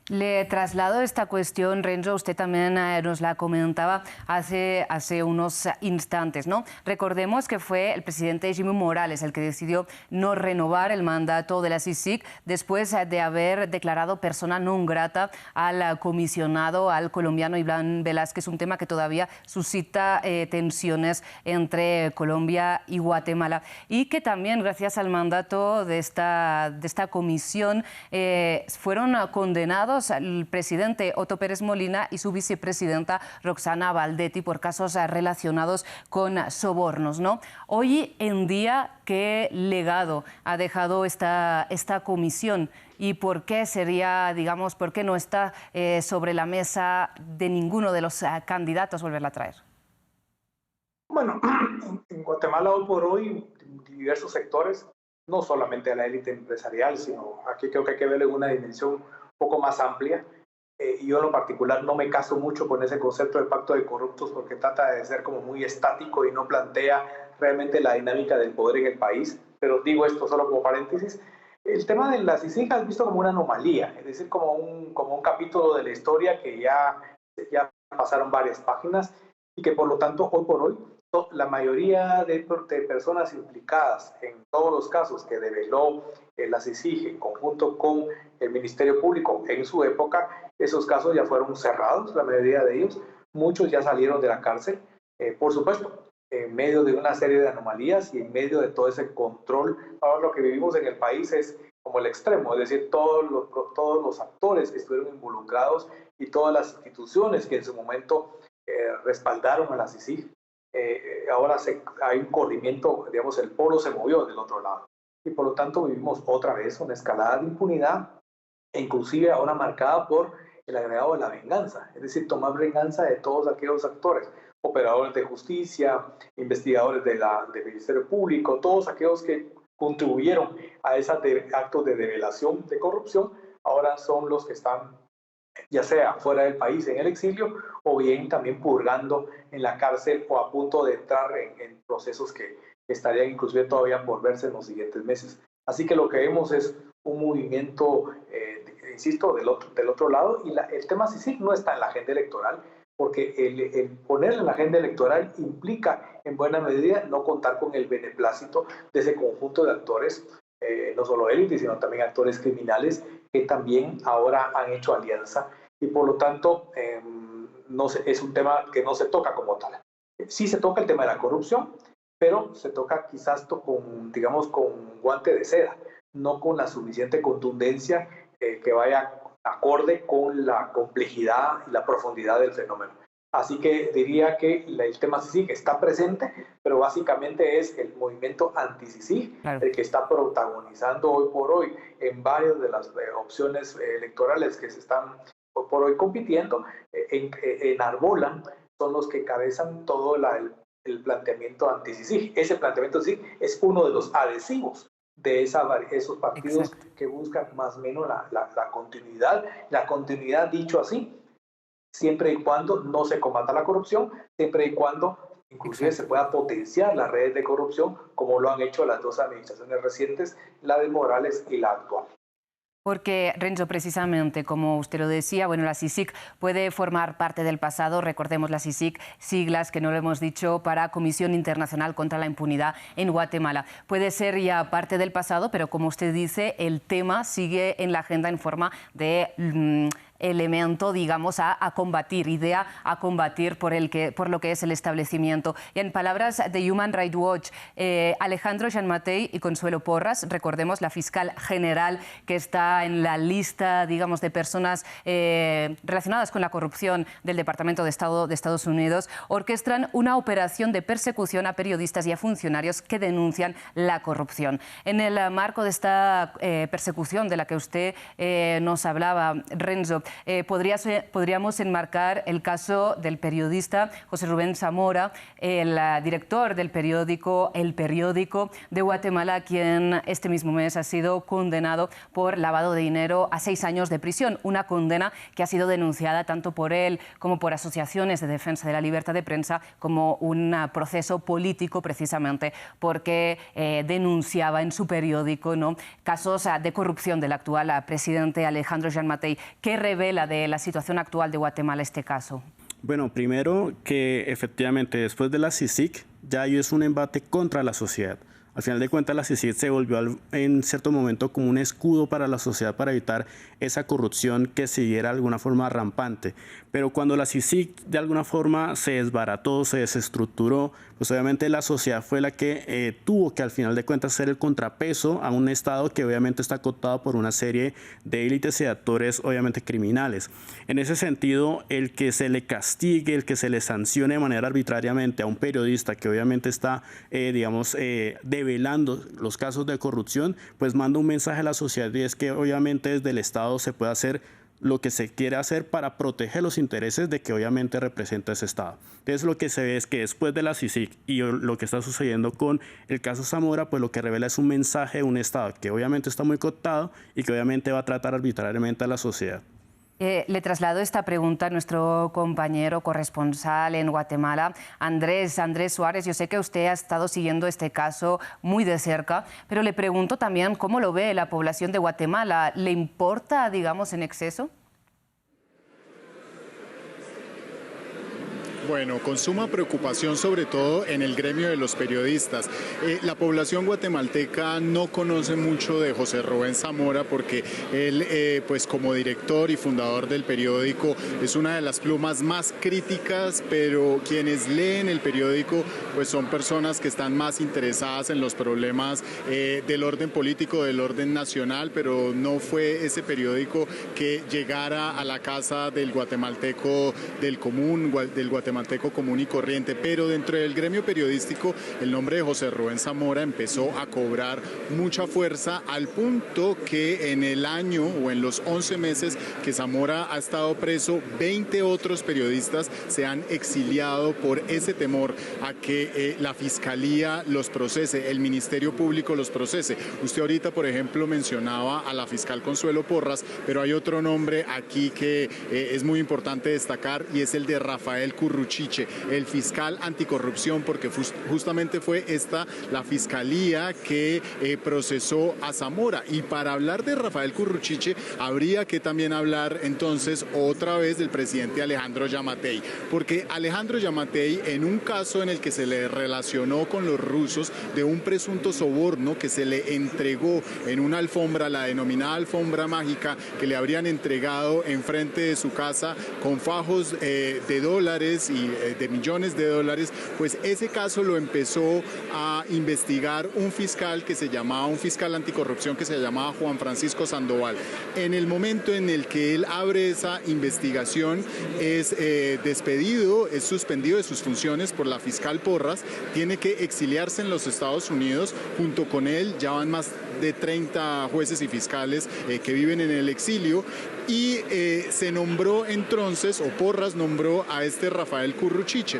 Le traslado esta cuestión, Renzo, usted también nos la comentaba hace unos instantes, ¿no? Recordemos que fue el presidente Jimmy Morales el que decidió no renovar el mandato de la CICIG después de haber declarado persona non grata al comisionado, al colombiano Iván Velázquez, un tema que todavía suscita tensiones entre Colombia y Guatemala, y que también gracias al mandato de esta comisión fueron condenados al presidente Otto Pérez Molina y su vicepresidenta Roxana Valdetti por casos relacionados con sobornos, ¿no? Hoy en día, ¿qué legado ha dejado esta comisión? ¿Y por qué sería, digamos, por qué no está sobre la mesa de ninguno de los candidatos volverla a traer? Bueno, en Guatemala hoy por hoy, diversos sectores, no solamente a la élite empresarial, sino aquí creo que hay que verlo en una dimensión poco más amplia. Yo en lo particular no me caso mucho con ese concepto del pacto de corruptos, porque trata de ser como muy estático y no plantea realmente la dinámica del poder en el país. Pero digo esto solo como paréntesis. El tema de la CICIG es visto como una anomalía, es decir, como un capítulo de la historia que ya pasaron varias páginas, y que por lo tanto hoy por hoy la mayoría de personas implicadas en todos los casos que develó la CICIG en conjunto con el Ministerio Público en su época, esos casos ya fueron cerrados, la mayoría de ellos. Muchos ya salieron de la cárcel, por supuesto, en medio de una serie de anomalías y en medio de todo ese control. Ahora lo que vivimos en el país es como el extremo, es decir, todos los actores que estuvieron involucrados y todas las instituciones que en su momento respaldaron a la CICIG. Ahora hay un corrimiento, digamos, el polo se movió del otro lado, y por lo tanto vivimos otra vez una escalada de impunidad, e inclusive ahora marcada por el agregado de la venganza, es decir, tomar venganza de todos aquellos actores, operadores de justicia, investigadores del Ministerio Público, todos aquellos que contribuyeron a esos actos de develación, de corrupción, ahora son los que están ya sea fuera del país en el exilio, o bien también purgando en la cárcel o a punto de entrar en procesos que estarían inclusive todavía por verse en los siguientes meses. Así que lo que vemos es un movimiento, insisto, del otro lado, y el tema CICIG no está en la agenda electoral, porque el ponerle en la agenda electoral implica en buena medida no contar con el beneplácito de ese conjunto de actores, no solo élites, sino también actores criminales que también ahora han hecho alianza y por lo tanto no es un tema que no se toca como tal. Sí se toca el tema de la corrupción, pero se toca quizás con guante de seda, no con la suficiente contundencia que vaya acorde con la complejidad y la profundidad del fenómeno. Así que diría que el tema CICIG está presente, pero básicamente es el movimiento anti-CICIG el que está protagonizando hoy por hoy en varias de las opciones electorales que se están hoy por hoy compitiendo, enarbolan, son los que cabezan todo el planteamiento anti-CICIG. Ese planteamiento CICIG es uno de los adhesivos de esos partidos que buscan más o menos la continuidad. La continuidad, dicho así, siempre y cuando no se combata la corrupción, siempre y cuando inclusive se pueda potenciar las redes de corrupción, como lo han hecho las dos administraciones recientes, la de Morales y la actual. Porque, Renzo, precisamente, como usted lo decía, bueno, la CICIG puede formar parte del pasado. Recordemos la CICIG, siglas que no lo hemos dicho, para Comisión Internacional contra la Impunidad en Guatemala. Puede ser ya parte del pasado, pero como usted dice, el tema sigue en la agenda en forma de elemento, digamos, a combatir, idea a combatir por lo que es el establecimiento. Y en palabras de Human Rights Watch, Alejandro Gianmattei y Consuelo Porras, recordemos la fiscal general que está en la lista, digamos, de personas relacionadas con la corrupción del Departamento de Estado de Estados Unidos, orquestan una operación de persecución a periodistas y a funcionarios que denuncian la corrupción. En el marco de esta persecución de la que usted nos hablaba, Renzo, podríamos enmarcar el caso del periodista José Rubén Zamora, el director del periódico El Periódico de Guatemala, quien este mismo mes ha sido condenado por lavado de dinero a 6 años de prisión. Una condena que ha sido denunciada tanto por él como por asociaciones de defensa de la libertad de prensa como un proceso político, precisamente porque denunciaba en su periódico, ¿no?, casos de corrupción del actual presidente Alejandro Gianmattei. ¿Qué revela de la situación actual de Guatemala este caso? Bueno, primero que efectivamente después de la CICIG ya es un embate contra la sociedad. Al final de cuentas, la CICIG se volvió en cierto momento como un escudo para la sociedad para evitar esa corrupción que siguiera de alguna forma rampante. Pero cuando la CICIG de alguna forma se desbarató, se desestructuró, pues obviamente la sociedad fue la que tuvo que al final de cuentas ser el contrapeso a un Estado que obviamente está acotado por una serie de élites y de actores obviamente criminales. En ese sentido, el que se le castigue, el que se le sancione de manera arbitrariamente a un periodista que obviamente está, develando los casos de corrupción, pues manda un mensaje a la sociedad, y es que obviamente desde el Estado se puede hacer lo que se quiere hacer para proteger los intereses de que obviamente representa ese Estado. Entonces lo que se ve es que después de la CICIG y lo que está sucediendo con el caso Zamora, pues lo que revela es un mensaje de un Estado que obviamente está muy cooptado y que obviamente va a tratar arbitrariamente a la sociedad. Le traslado esta pregunta a nuestro compañero corresponsal en Guatemala, Andrés Suárez. Yo sé que usted ha estado siguiendo este caso muy de cerca, pero le pregunto también cómo lo ve la población de Guatemala. ¿Le importa, digamos, en exceso? Bueno, con suma preocupación, sobre todo en el gremio de los periodistas. La población guatemalteca no conoce mucho de José Rubén Zamora porque él, pues como director y fundador del periódico, es una de las plumas más críticas, pero quienes leen el periódico pues son personas que están más interesadas en los problemas del orden político, del orden nacional, pero no fue ese periódico que llegara a la casa del guatemalteco del común, del guatemalteco común y corriente, pero dentro del gremio periodístico el nombre de José Rubén Zamora empezó a cobrar mucha fuerza al punto que en el año o en los 11 meses que Zamora ha estado preso, 20 otros periodistas se han exiliado por ese temor a que la Fiscalía los procese, el Ministerio Público los procese. Usted ahorita, por ejemplo, mencionaba a la fiscal Consuelo Porras, pero hay otro nombre aquí que es muy importante destacar y es el de Rafael Curruchiche, Curruchiche, el fiscal anticorrupción, porque justamente fue esta la fiscalía que procesó a Zamora. Y para hablar de Rafael Curruchiche habría que también hablar entonces otra vez del presidente Alejandro Giammattei, porque Alejandro Giammattei, en un caso en el que se le relacionó con los rusos de un presunto soborno que se le entregó en una alfombra, la denominada alfombra mágica, que le habrían entregado enfrente de su casa con fajos de dólares y de millones de dólares, pues ese caso lo empezó a investigar un fiscal anticorrupción que se llamaba Juan Francisco Sandoval. En el momento en el que él abre esa investigación, es despedido, es suspendido de sus funciones por la fiscal Porras, tiene que exiliarse en los Estados Unidos. Junto con él ya van más de 30 jueces y fiscales que viven en el exilio, y se nombró entonces, o Porras nombró a este Rafael Curruchiche.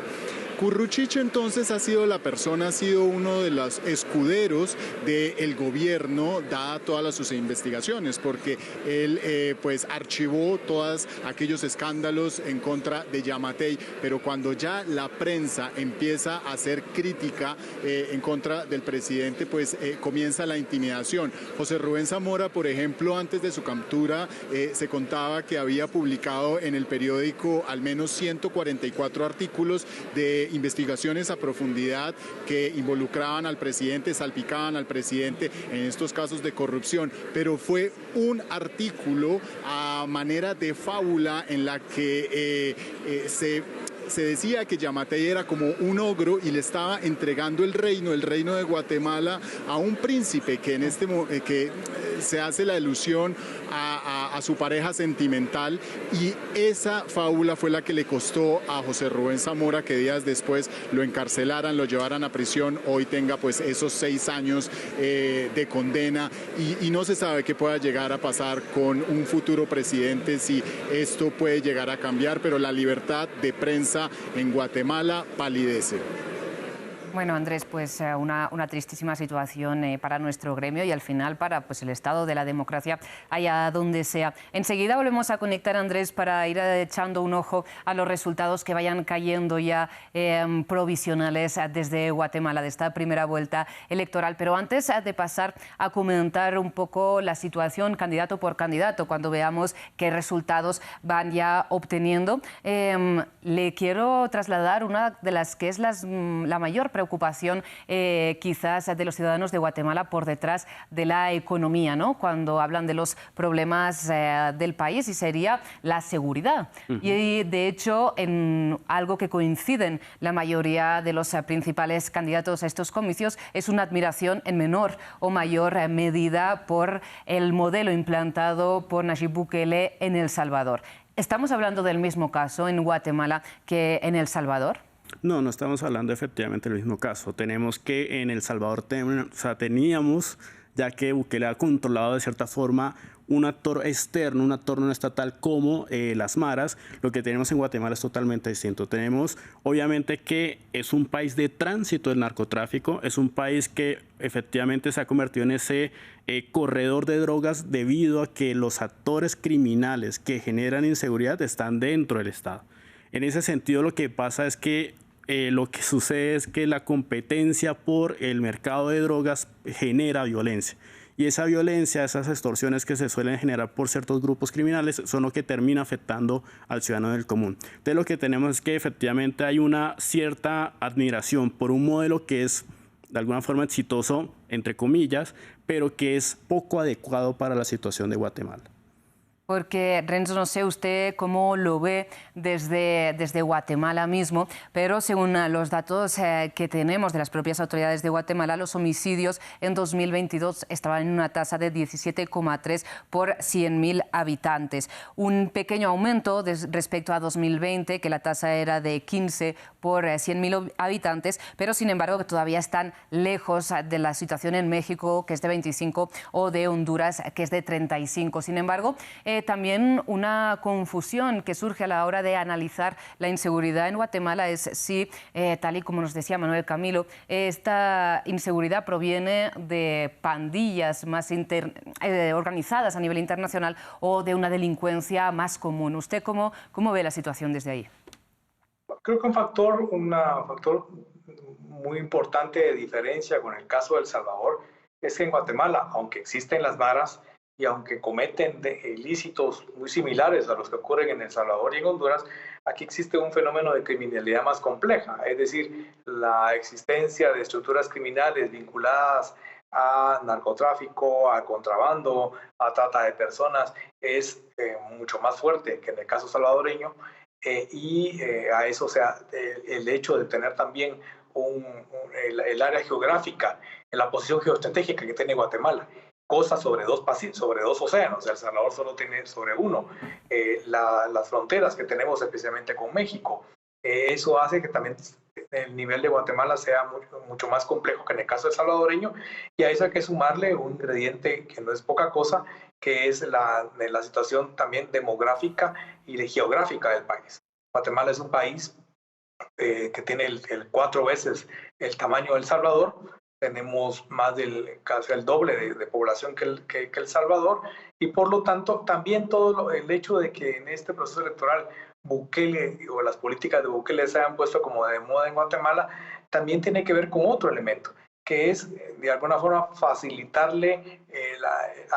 Curruchiche entonces ha sido uno de los escuderos del gobierno, dada todas sus investigaciones, porque él pues archivó todos aquellos escándalos en contra de Giammattei, pero cuando ya la prensa empieza a hacer crítica en contra del presidente, pues comienza la intimidación. José Rubén Zamora, por ejemplo, antes de su captura, se contaba que había publicado en el periódico al menos 144 artículos de investigaciones a profundidad que involucraban al presidente, salpicaban al presidente en estos casos de corrupción, pero fue un artículo a manera de fábula en la que se decía que Giammattei era como un ogro y le estaba entregando el reino de Guatemala a un príncipe que que se hace la alusión a su pareja sentimental, y esa fábula fue la que le costó a José Rubén Zamora que días después lo encarcelaran, lo llevaran a prisión, hoy tenga pues esos 6 años de condena, y no se sabe qué pueda llegar a pasar con un futuro presidente, si esto puede llegar a cambiar, pero la libertad de prensa en Guatemala palidece. Bueno, Andrés, pues una tristísima situación para nuestro gremio y al final para pues, el estado de la democracia allá donde sea. Enseguida volvemos a conectar, Andrés, para ir echando un ojo a los resultados que vayan cayendo ya provisionales desde Guatemala, de esta primera vuelta electoral. Pero antes de pasar a comentar un poco la situación candidato por candidato, cuando veamos qué resultados van ya obteniendo, le quiero trasladar una de las que es la mayor preocupación quizás de los ciudadanos de Guatemala por detrás de la economía, ¿no? Cuando hablan de los problemas del país, y sería la seguridad. Y de hecho, en algo que coinciden la mayoría de los principales candidatos a estos comicios es una admiración en menor o mayor medida por el modelo implantado por Nayib Bukele en El Salvador. ¿Estamos hablando del mismo caso en Guatemala que en El Salvador? No, no estamos hablando efectivamente del mismo caso. Tenemos que en El Salvador teníamos, ya que Bukele ha controlado de cierta forma un actor externo, un actor no estatal como las maras. Lo que tenemos en Guatemala es totalmente distinto. Tenemos, obviamente, que es un país de tránsito del narcotráfico, es un país que efectivamente se ha convertido en ese corredor de drogas debido a que los actores criminales que generan inseguridad están dentro del Estado. En ese sentido, lo que pasa es que lo que sucede es que la competencia por el mercado de drogas genera violencia. Y esa violencia, esas extorsiones que se suelen generar por ciertos grupos criminales son lo que termina afectando al ciudadano del común. Entonces, lo que tenemos es que efectivamente hay una cierta admiración por un modelo que es de alguna forma exitoso, entre comillas, pero que es poco adecuado para la situación de Guatemala. Porque, Renzo, no sé usted cómo lo ve desde Guatemala mismo, pero según los datos que tenemos de las propias autoridades de Guatemala, los homicidios en 2022 estaban en una tasa de 17,3 por 100.000 habitantes. Un pequeño aumento respecto a 2020, que la tasa era de 15 por 100.000 habitantes, pero sin embargo que todavía están lejos de la situación en México, que es de 25, o de Honduras, que es de 35. Sin embargo, también una confusión que surge a la hora de analizar la inseguridad en Guatemala es si, tal y como nos decía Manuel Camilo, esta inseguridad proviene de pandillas más organizadas a nivel internacional o de una delincuencia más común. ¿Usted cómo ve la situación desde ahí? Creo que un factor muy importante de diferencia con el caso de El Salvador es que en Guatemala, aunque existen las maras y aunque cometen ilícitos muy similares a los que ocurren en El Salvador y en Honduras, aquí existe un fenómeno de criminalidad más compleja, es decir, la existencia de estructuras criminales vinculadas a narcotráfico, a contrabando, a trata de personas, es mucho más fuerte que en el caso salvadoreño, y a eso, o sea, el hecho de tener también el área geográfica, en la posición geoestratégica que tiene Guatemala, cosa sobre dos océanos. El Salvador solo tiene sobre uno. Las fronteras que tenemos especialmente con México, eso hace que también el nivel de Guatemala sea mucho más complejo que en el caso del salvadoreño, y a eso hay que sumarle un ingrediente que no es poca cosa, que es la situación también demográfica y geográfica del país. Guatemala es un país que tiene 4 veces el tamaño del Salvador. Tenemos casi el doble de población que El Salvador, y por lo tanto también el hecho de que en este proceso electoral Bukele o las políticas de Bukele se hayan puesto como de moda en Guatemala, también tiene que ver con otro elemento, que es de alguna forma facilitarle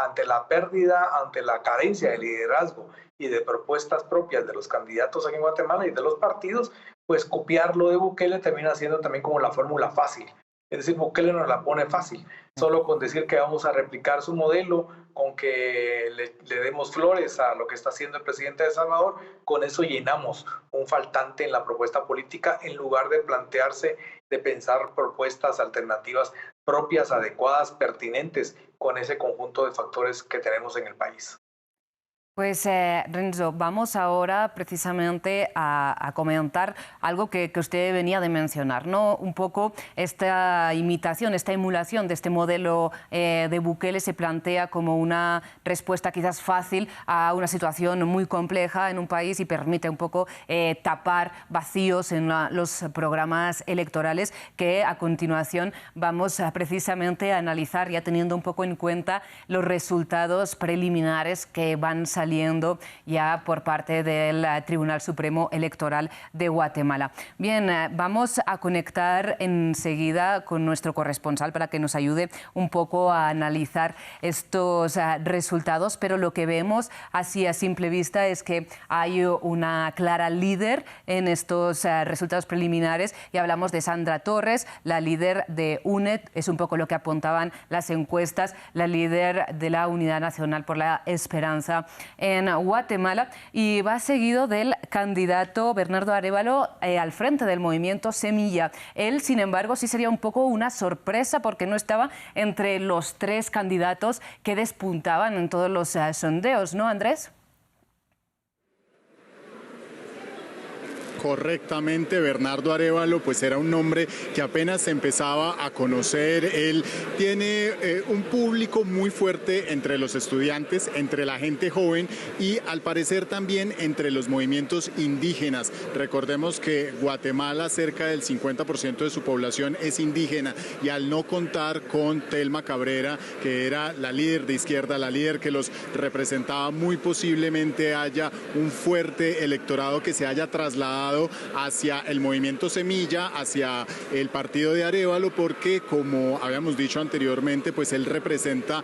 ante la pérdida, ante la carencia de liderazgo y de propuestas propias de los candidatos aquí en Guatemala y de los partidos, pues copiar lo de Bukele termina siendo también como la fórmula fácil. Es decir, Bukele nos la pone fácil, solo con decir que vamos a replicar su modelo, con que le demos flores a lo que está haciendo el presidente de El Salvador, con eso llenamos un faltante en la propuesta política, en lugar de plantearse, de pensar propuestas alternativas propias, adecuadas, pertinentes, con ese conjunto de factores que tenemos en el país. Pues Renzo, vamos ahora precisamente a comentar algo que usted venía de mencionar, ¿no? Un poco esta imitación, esta emulación de este modelo de Bukele se plantea como una respuesta quizás fácil a una situación muy compleja en un país y permite un poco tapar vacíos en los programas electorales, que a continuación vamos precisamente a analizar, ya teniendo un poco en cuenta los resultados preliminares que van saliendo ya por parte del Tribunal Supremo Electoral de Guatemala. Bien, vamos a conectar enseguida con nuestro corresponsal para que nos ayude un poco a analizar estos resultados, pero lo que vemos así a simple vista es que hay una clara líder en estos resultados preliminares, y hablamos de Sandra Torres, la líder de UNED, es un poco lo que apuntaban las encuestas, la líder de la Unidad Nacional por la Esperanza en Guatemala, y va seguido del candidato Bernardo Arévalo al frente del movimiento Semilla. Él, sin embargo, sí sería un poco una sorpresa porque no estaba entre los 3 candidatos que despuntaban en todos los sondeos, ¿no, Andrés? Correctamente, Bernardo Arévalo pues era un nombre que apenas se empezaba a conocer. Él tiene un público muy fuerte entre los estudiantes, entre la gente joven y al parecer también entre los movimientos indígenas. Recordemos que Guatemala, cerca del 50% de su población es indígena, y al no contar con Telma Cabrera, que era la líder de izquierda, la líder que los representaba, muy posiblemente haya un fuerte electorado que se haya trasladado hacia el movimiento Semilla, hacia el partido de Arévalo, porque como habíamos dicho anteriormente, pues él representa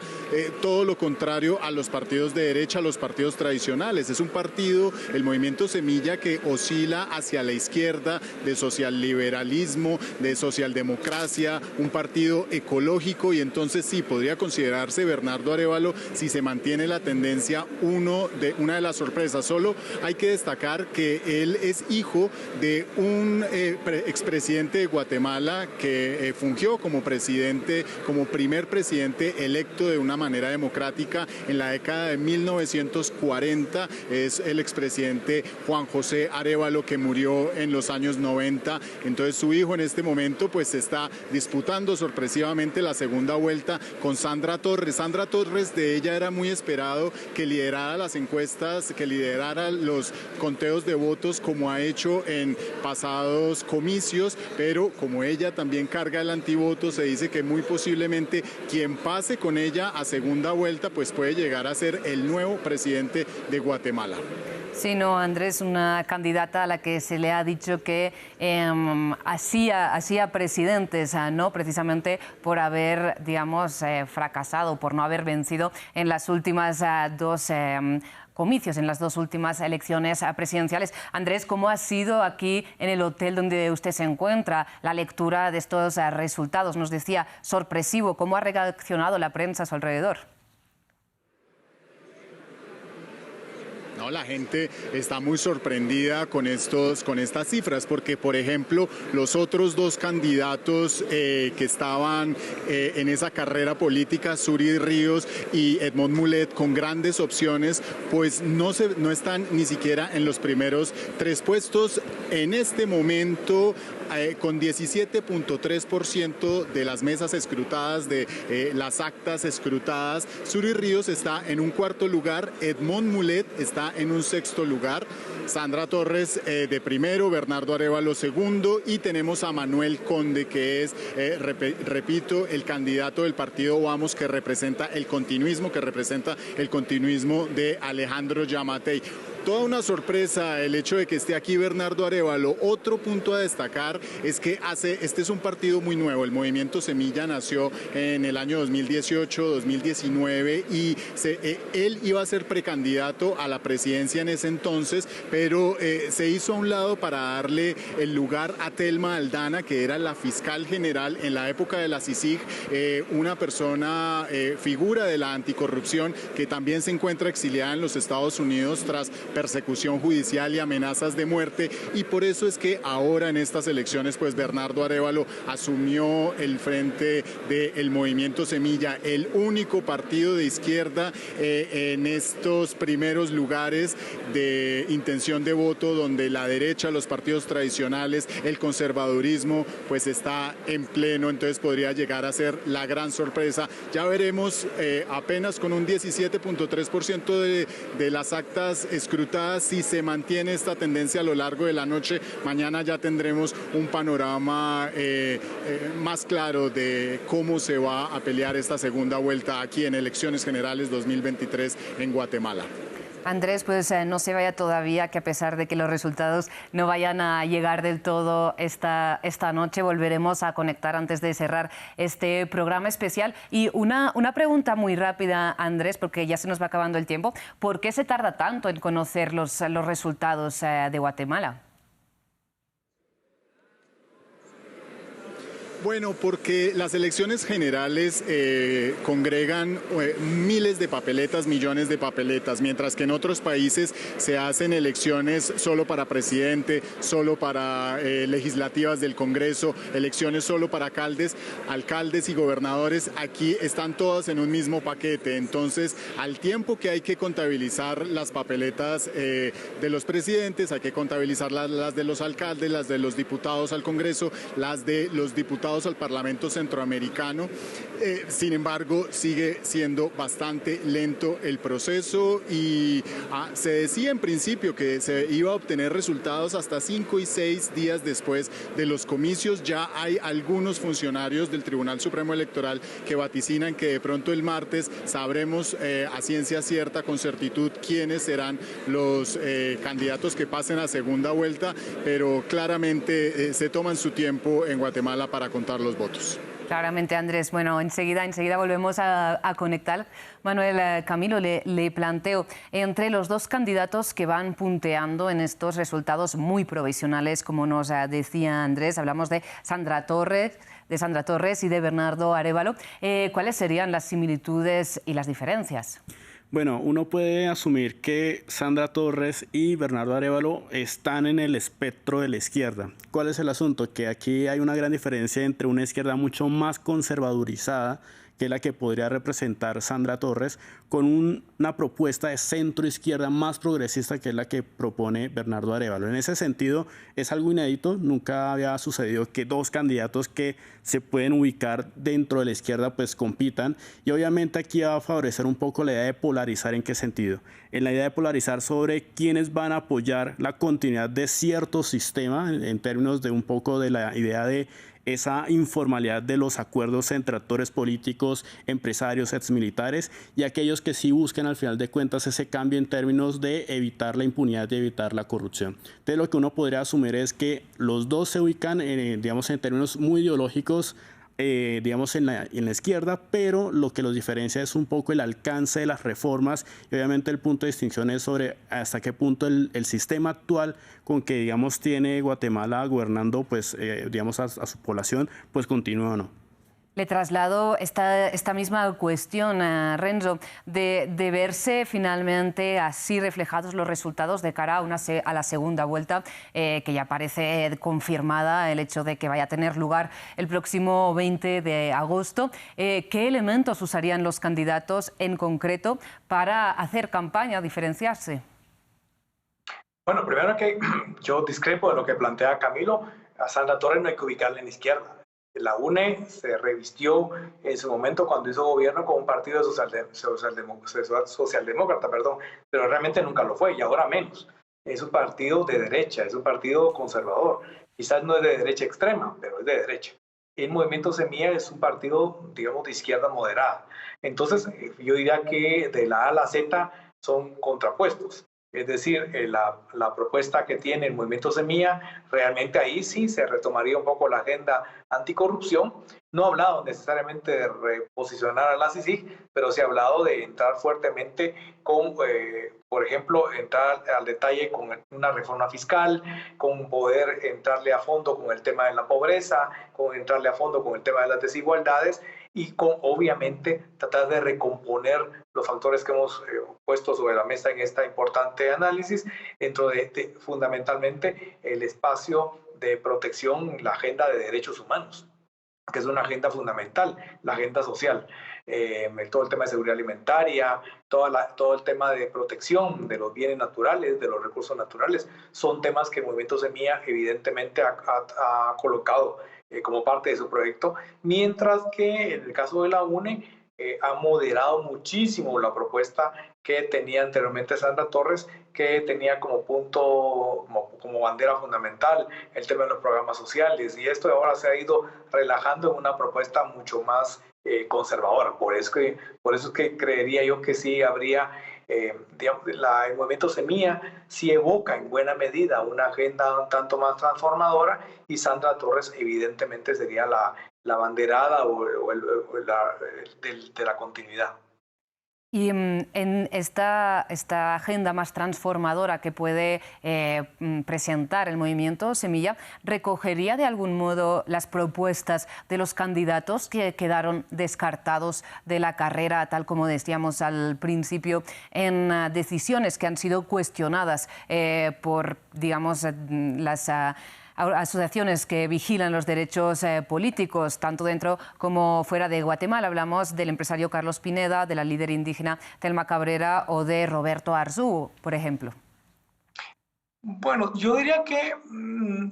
todo lo contrario a los partidos de derecha, a los partidos tradicionales. Es un partido, el movimiento Semilla, que oscila hacia la izquierda, de socialliberalismo, de socialdemocracia, un partido ecológico, y entonces sí podría considerarse Bernardo Arévalo, si se mantiene la tendencia, una de las sorpresas. Solo hay que destacar que él es hijo de un expresidente de Guatemala que fungió como primer presidente electo de una manera democrática en la década de 1940. Es el expresidente Juan José Arévalo, que murió en los años 90. Entonces su hijo en este momento pues está disputando sorpresivamente la segunda vuelta con Sandra Torres. Sandra Torres, de ella era muy esperado que liderara las encuestas, que liderara los conteos de votos, como ha hecho en pasados comicios, pero como ella también carga el antivoto, se dice que muy posiblemente quien pase con ella a segunda vuelta pues puede llegar a ser el nuevo presidente de Guatemala. Sí, no, Andrés, una candidata a la que se le ha dicho que hacía presidentes, ¿no? Precisamente por haber, digamos, fracasado, por no haber vencido en las últimas dos comicios, en las dos últimas elecciones presidenciales. Andrés, ¿cómo ha sido aquí en el hotel donde usted se encuentra la lectura de estos resultados? Nos decía, sorpresivo. ¿Cómo ha reaccionado la prensa a su alrededor? No, la gente está muy sorprendida con estas cifras, porque, por ejemplo, los otros dos candidatos que estaban en esa carrera política, Suri Ríos y Edmond Mulet, con grandes opciones, pues no están ni siquiera en los primeros 3 puestos. En este momento, con 17.3% de las mesas escrutadas, de las actas escrutadas, Suri Ríos está en un 4º lugar, Edmond Mulet está en un 6º lugar, Sandra Torres de primero, Bernardo Arévalo segundo, y tenemos a Manuel Conde, que es, repito, el candidato del partido Vamos, que representa el continuismo, de Alejandro Giammattei. Toda una sorpresa el hecho de que esté aquí Bernardo Arévalo. Otro punto a destacar es que este es un partido muy nuevo. El Movimiento Semilla nació en el año 2018-2019 y él iba a ser precandidato a la presidencia en ese entonces, pero se hizo a un lado para darle el lugar a Thelma Aldana, que era la fiscal general en la época de la CICIG, una persona, figura de la anticorrupción, que también se encuentra exiliada en los Estados Unidos tras persecución judicial y amenazas de muerte, y por eso es que ahora en estas elecciones pues Bernardo Arévalo asumió el frente del Movimiento Semilla, el único partido de izquierda en estos primeros lugares de intención de voto, donde la derecha, los partidos tradicionales, el conservadurismo pues está en pleno. Entonces podría llegar a ser la gran sorpresa. Ya veremos, apenas con un 17.3% de las actas escrutadas, si se mantiene esta tendencia a lo largo de la noche. Mañana ya tendremos un panorama más claro de cómo se va a pelear esta segunda vuelta aquí en Elecciones Generales 2023 en Guatemala. Andrés, pues no se vaya todavía, que a pesar de que los resultados no vayan a llegar del todo esta noche, volveremos a conectar antes de cerrar este programa especial. Y una pregunta muy rápida, Andrés, porque ya se nos va acabando el tiempo. ¿Por qué se tarda tanto en conocer los resultados de Guatemala? Bueno, porque las elecciones generales congregan miles de papeletas, millones de papeletas, mientras que en otros países se hacen elecciones solo para presidente, solo para legislativas del Congreso, elecciones solo para alcaldes y gobernadores. Aquí están todas en un mismo paquete. Entonces, al tiempo que hay que contabilizar las papeletas de los presidentes, hay que contabilizar las de los alcaldes, las de los diputados al Congreso, las de los diputados al Parlamento Centroamericano. Sin embargo, sigue siendo bastante lento el proceso y se decía en principio que se iba a obtener resultados hasta 5 y 6 días después de los comicios. Ya hay algunos funcionarios del Tribunal Supremo Electoral que vaticinan que de pronto el martes sabremos a ciencia cierta, con certitud, quiénes serán los candidatos que pasen a segunda vuelta, pero claramente se toman su tiempo en Guatemala para contar los votos. Claramente, Andrés. Bueno, enseguida volvemos a conectar. Manuel, Camilo, le planteo, entre los dos candidatos que van punteando en estos resultados muy provisionales, como nos decía Andrés, hablamos de Sandra Torres y de Bernardo Arévalo. ¿Cuáles serían las similitudes y las diferencias? Bueno, uno puede asumir que Sandra Torres y Bernardo Arévalo están en el espectro de la izquierda. ¿Cuál es el asunto? Que aquí hay una gran diferencia entre una izquierda mucho más conservadurizada, que es la que podría representar Sandra Torres, con una propuesta de centro-izquierda más progresista, que es la que propone Bernardo Arévalo. En ese sentido, es algo inédito. Nunca había sucedido que dos candidatos que se pueden ubicar dentro de la izquierda pues compitan, y obviamente aquí va a favorecer un poco la idea de polarizar. ¿En qué sentido? En la idea de polarizar sobre quiénes van a apoyar la continuidad de cierto sistema, en términos de un poco de la idea de esa informalidad de los acuerdos entre actores políticos, empresarios, exmilitares y aquellos que sí busquen al final de cuentas ese cambio en términos de evitar la impunidad y evitar la corrupción. Entonces lo que uno podría asumir es que los dos se ubican, digamos, en términos muy ideológicos, digamos, en la izquierda, pero lo que los diferencia es un poco el alcance de las reformas y obviamente el punto de distinción es sobre hasta qué punto el sistema actual con que, digamos, tiene Guatemala gobernando, pues, digamos, a su población, pues continúa o no. Le traslado esta misma cuestión a Renzo, de verse finalmente así reflejados los resultados de cara a la segunda vuelta, que ya parece confirmada el hecho de que vaya a tener lugar el próximo 20 de agosto. ¿Qué elementos usarían los candidatos en concreto para hacer campaña, diferenciarse? Bueno, primero que yo discrepo de lo que plantea Camilo. A Sandra Torres no hay que ubicarla en izquierda. La UNE se revistió en su momento cuando hizo gobierno con un partido socialdemócrata, pero realmente nunca lo fue y ahora menos. Es un partido de derecha, es un partido conservador. Quizás no es de derecha extrema, pero es de derecha. El Movimiento Semilla es un partido, digamos, de izquierda moderada. Entonces, yo diría que de la A a la Z son contrapuestos. Es decir, la propuesta que tiene el Movimiento Semilla, realmente ahí sí se retomaría un poco la agenda anticorrupción. No ha hablado necesariamente de reposicionar a la CICIG, pero sí ha hablado de entrar fuertemente con, por ejemplo, entrar al detalle con una reforma fiscal, con poder entrarle a fondo con el tema de la pobreza, con entrarle a fondo con el tema de las desigualdades y con, obviamente, tratar de recomponer los factores que hemos puesto sobre la mesa en este importante análisis, dentro de fundamentalmente el espacio de protección, la agenda de derechos humanos, que es una agenda fundamental, la agenda social, todo el tema de seguridad alimentaria, todo el tema de protección de los bienes naturales, de los recursos naturales, son temas que el Movimiento Semilla evidentemente ha colocado como parte de su proyecto, mientras que en el caso de la UNE ha moderado muchísimo la propuesta que tenía anteriormente Sandra Torres, que tenía como punto, como bandera fundamental el tema de los programas sociales, y esto ahora se ha ido relajando en una propuesta mucho más conservadora. Por eso es que creería yo que sí habría, digamos, el Movimiento Semilla sí evoca en buena medida una agenda un tanto más transformadora, y Sandra Torres evidentemente sería la banderada de la continuidad. Y en esta agenda más transformadora que puede presentar el Movimiento Semilla, ¿recogería de algún modo las propuestas de los candidatos que quedaron descartados de la carrera, tal como decíamos al principio, en decisiones que han sido cuestionadas por, digamos, las asociaciones que vigilan los derechos políticos, tanto dentro como fuera de Guatemala? Hablamos del empresario Carlos Pineda, de la líder indígena Thelma Cabrera o de Roberto Arzú, por ejemplo. Bueno, yo diría que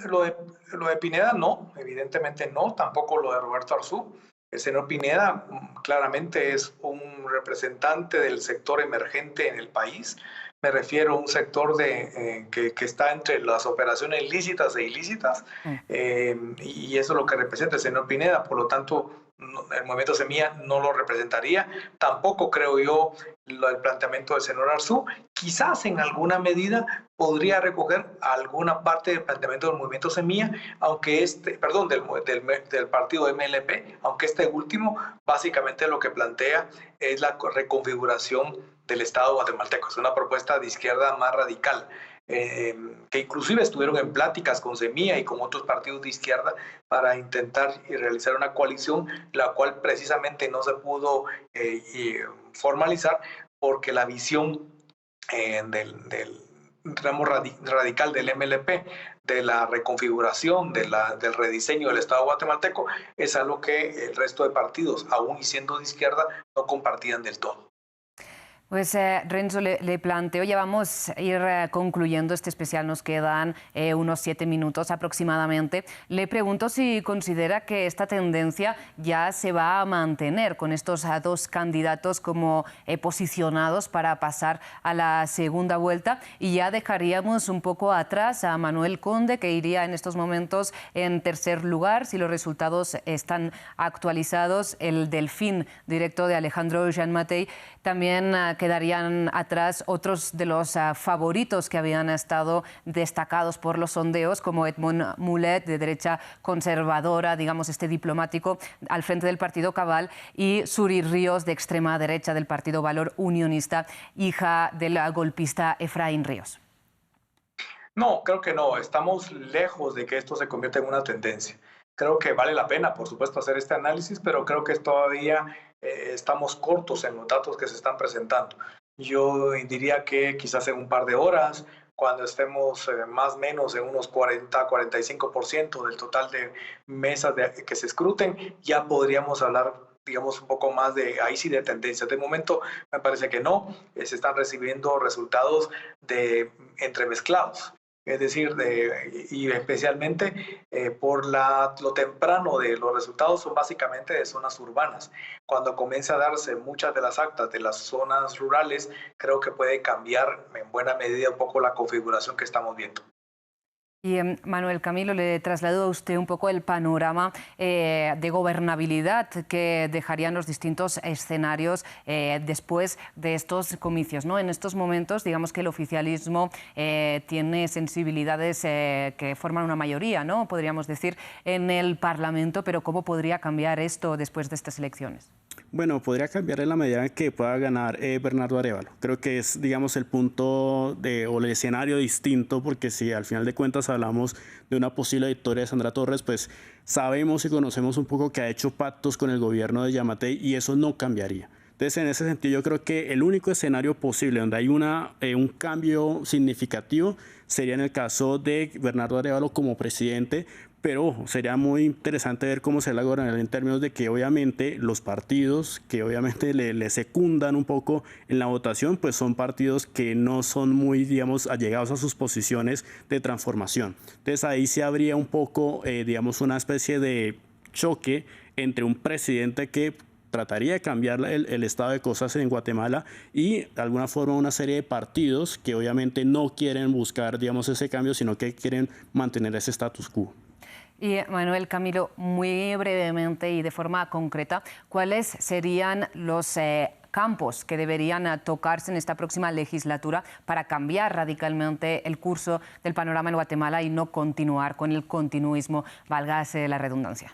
lo de Pineda no, evidentemente no, tampoco lo de Roberto Arzú. El señor Pineda claramente es un representante del sector emergente en el país. Me refiero a un sector que está entre las operaciones lícitas e ilícitas, y eso es lo que representa el señor Pineda. Por lo tanto, el Movimiento Semilla no lo representaría. Tampoco creo yo el planteamiento del señor Arzú. Quizás en alguna medida podría recoger alguna parte del planteamiento del Movimiento Semilla, aunque del partido MLP, aunque este último básicamente lo que plantea es la reconfiguración del Estado guatemalteco. Es una propuesta de izquierda más radical, que inclusive estuvieron en pláticas con Semilla y con otros partidos de izquierda para intentar realizar una coalición, la cual precisamente no se pudo formalizar porque la visión del ramo radical del MLP, de la reconfiguración, del rediseño del Estado guatemalteco, es algo que el resto de partidos, aún y siendo de izquierda, no compartían del todo. Pues Renzo, le planteo, ya vamos a ir concluyendo este especial, nos quedan unos 7 minutos aproximadamente. Le pregunto si considera que esta tendencia ya se va a mantener con estos dos candidatos como posicionados para pasar a la segunda vuelta, y ya dejaríamos un poco atrás a Manuel Conde, que iría en estos momentos en tercer lugar. Si los resultados están actualizados, el delfín directo de Alejandro Gianmattei, también quedarían atrás otros de los favoritos que habían estado destacados por los sondeos, como Edmond Mulet, de derecha conservadora, digamos este diplomático al frente del partido Cabal, y Suri Ríos, de extrema derecha del partido Valor Unionista, hija del golpista Efraín Ríos. No, creo que no. Estamos lejos de que esto se convierta en una tendencia. Creo que vale la pena, por supuesto, hacer este análisis, pero creo que todavía estamos cortos en los datos que se están presentando. Yo diría que quizás en un par de horas, cuando estemos más o menos en unos 40-45% del total de mesas que se escruten, ya podríamos hablar, digamos, un poco más de, ahí sí, de tendencias. De momento me parece que no, se están recibiendo resultados entremezclados. Es decir, y especialmente por lo temprano de los resultados, son básicamente de zonas urbanas. Cuando comience a darse muchas de las actas de las zonas rurales, creo que puede cambiar en buena medida un poco la configuración que estamos viendo. Y Manuel Camilo, le traslado a usted un poco el panorama de gobernabilidad que dejarían los distintos escenarios después de estos comicios, ¿no? En estos momentos, digamos que el oficialismo tiene sensibilidades que forman una mayoría, ¿no? Podríamos decir, en el Parlamento, pero ¿cómo podría cambiar esto después de estas elecciones? Bueno, podría cambiar en la medida en que pueda ganar Bernardo Arévalo. Creo que es, digamos, el punto o el escenario distinto, porque si al final de cuentas hablamos de una posible victoria de Sandra Torres, pues sabemos y conocemos un poco que ha hecho pactos con el gobierno de Gianmattei y eso no cambiaría. Entonces, en ese sentido, yo creo que el único escenario posible donde hay un cambio significativo sería en el caso de Bernardo Arévalo como presidente. Pero ojo, sería muy interesante ver cómo se la gobernabilidad en términos de que obviamente los partidos que obviamente le secundan un poco en la votación, pues son partidos que no son muy, digamos, allegados a sus posiciones de transformación. Entonces ahí sí habría un poco, digamos, una especie de choque entre un presidente que trataría de cambiar el estado de cosas en Guatemala y de alguna forma una serie de partidos que obviamente no quieren buscar, digamos, ese cambio, sino que quieren mantener ese status quo. Y Manuel Camilo, muy brevemente y de forma concreta, ¿cuáles serían los campos que deberían tocarse en esta próxima legislatura para cambiar radicalmente el curso del panorama en Guatemala y no continuar con el continuismo, válgase la redundancia?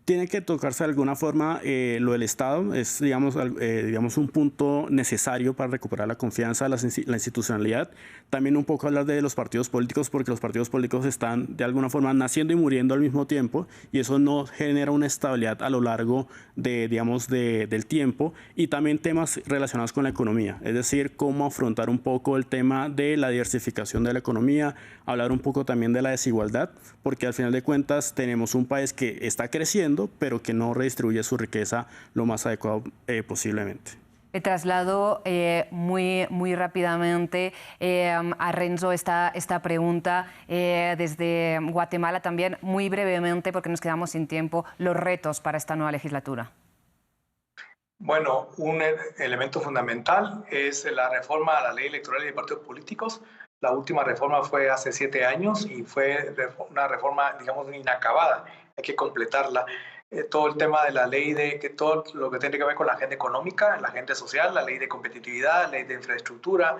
Tiene que tocarse de alguna forma lo del Estado, es digamos un punto necesario para recuperar la confianza, la institucionalidad. También un poco hablar de los partidos políticos, porque los partidos políticos están de alguna forma naciendo y muriendo al mismo tiempo y eso no genera una estabilidad a lo largo del tiempo. Y también temas relacionados con la economía, es decir, cómo afrontar un poco el tema de la diversificación de la economía, hablar un poco también de la desigualdad, porque al final de cuentas tenemos un país que está creciendo, pero que no redistribuye su riqueza lo más adecuado posiblemente. Le traslado muy rápidamente a Renzo esta pregunta desde Guatemala también, muy brevemente, porque nos quedamos sin tiempo, los retos para esta nueva legislatura. Bueno, un elemento fundamental es la reforma a la ley electoral y de partidos políticos. La última reforma fue hace 7 años y fue una reforma, digamos, inacabada. Hay que completarla. Todo el tema de la ley todo lo que tiene que ver con la agenda económica, la agenda social, la ley de competitividad, la ley de infraestructura,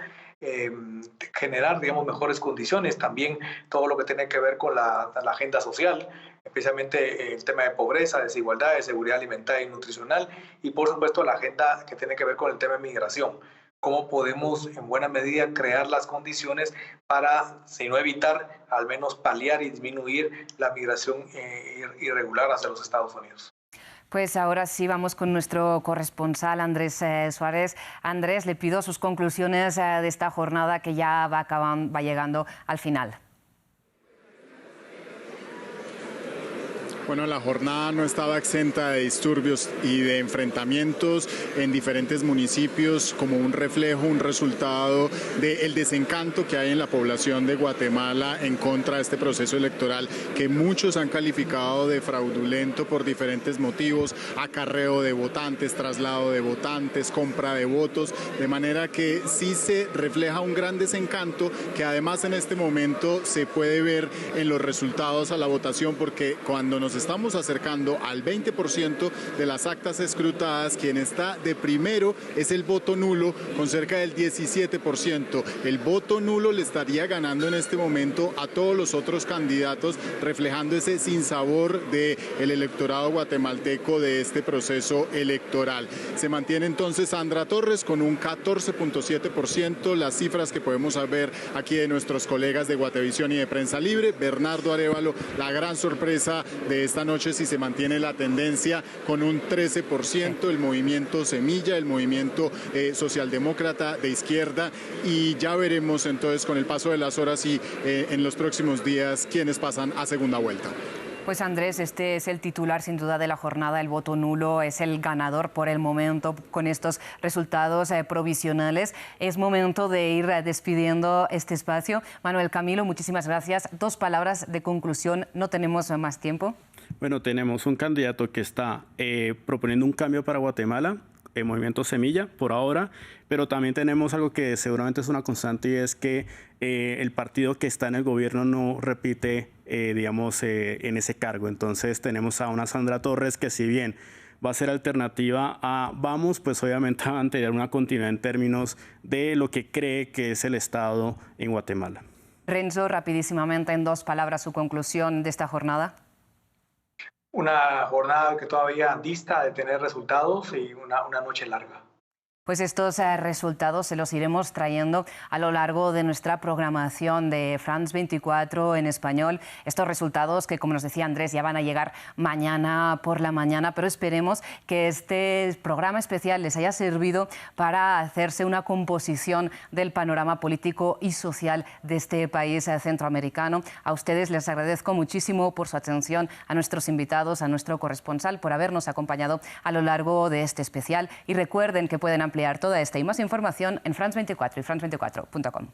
generar, digamos, mejores condiciones. También todo lo que tiene que ver con la agenda social, especialmente el tema de pobreza, desigualdad, de seguridad alimentaria y nutricional, y por supuesto la agenda que tiene que ver con el tema de migración. Cómo podemos en buena medida crear las condiciones para, si no evitar, al menos paliar y disminuir la migración irregular hacia los Estados Unidos. Pues ahora sí vamos con nuestro corresponsal Andrés Suárez. Andrés, le pido sus conclusiones de esta jornada que ya va llegando al final. Bueno, la jornada no estaba exenta de disturbios y de enfrentamientos en diferentes municipios como un reflejo, un resultado del desencanto que hay en la población de Guatemala en contra de este proceso electoral que muchos han calificado de fraudulento por diferentes motivos, acarreo de votantes, traslado de votantes, compra de votos, de manera que sí se refleja un gran desencanto que además en este momento se puede ver en los resultados a la votación, porque cuando nos estamos acercando al 20% de las actas escrutadas, quien está de primero es el voto nulo con cerca del 17%. El voto nulo le estaría ganando en este momento a todos los otros candidatos, reflejando ese sinsabor del electorado guatemalteco de este proceso electoral. Se mantiene entonces Sandra Torres con un 14.7%, las cifras que podemos ver aquí de nuestros colegas de Guatevisión y de Prensa Libre. Bernardo Arévalo, la gran sorpresa de esta noche si se mantiene la tendencia con un 13%, el movimiento Semilla, el movimiento socialdemócrata de izquierda, y ya veremos entonces con el paso de las horas y en los próximos días quiénes pasan a segunda vuelta. Pues Andrés, este es el titular sin duda de la jornada. El voto nulo es el ganador por el momento con estos resultados provisionales. Es momento de ir despidiendo este espacio. Manuel Camilo, muchísimas gracias. 2 palabras de conclusión, no tenemos más tiempo. Bueno, tenemos un candidato que está proponiendo un cambio para Guatemala, el movimiento Semilla, por ahora, pero también tenemos algo que seguramente es una constante, y es que el partido que está en el gobierno no repite, en ese cargo. Entonces tenemos a una Sandra Torres que, si bien va a ser alternativa a Vamos, pues obviamente va a mantener una continuidad en términos de lo que cree que es el Estado en Guatemala. Renzo, rapidísimamente, en 2 palabras, su conclusión de esta jornada. Una jornada que todavía dista de tener resultados y una noche larga. Pues estos resultados se los iremos trayendo a lo largo de nuestra programación de France 24 en español. Estos resultados que, como nos decía Andrés, ya van a llegar mañana por la mañana, pero esperemos que este programa especial les haya servido para hacerse una composición del panorama político y social de este país centroamericano. A ustedes les agradezco muchísimo por su atención, a nuestros invitados, a nuestro corresponsal, por habernos acompañado a lo largo de este especial. Y recuerden que pueden ampliar toda esta y más información en France 24 y france24.com.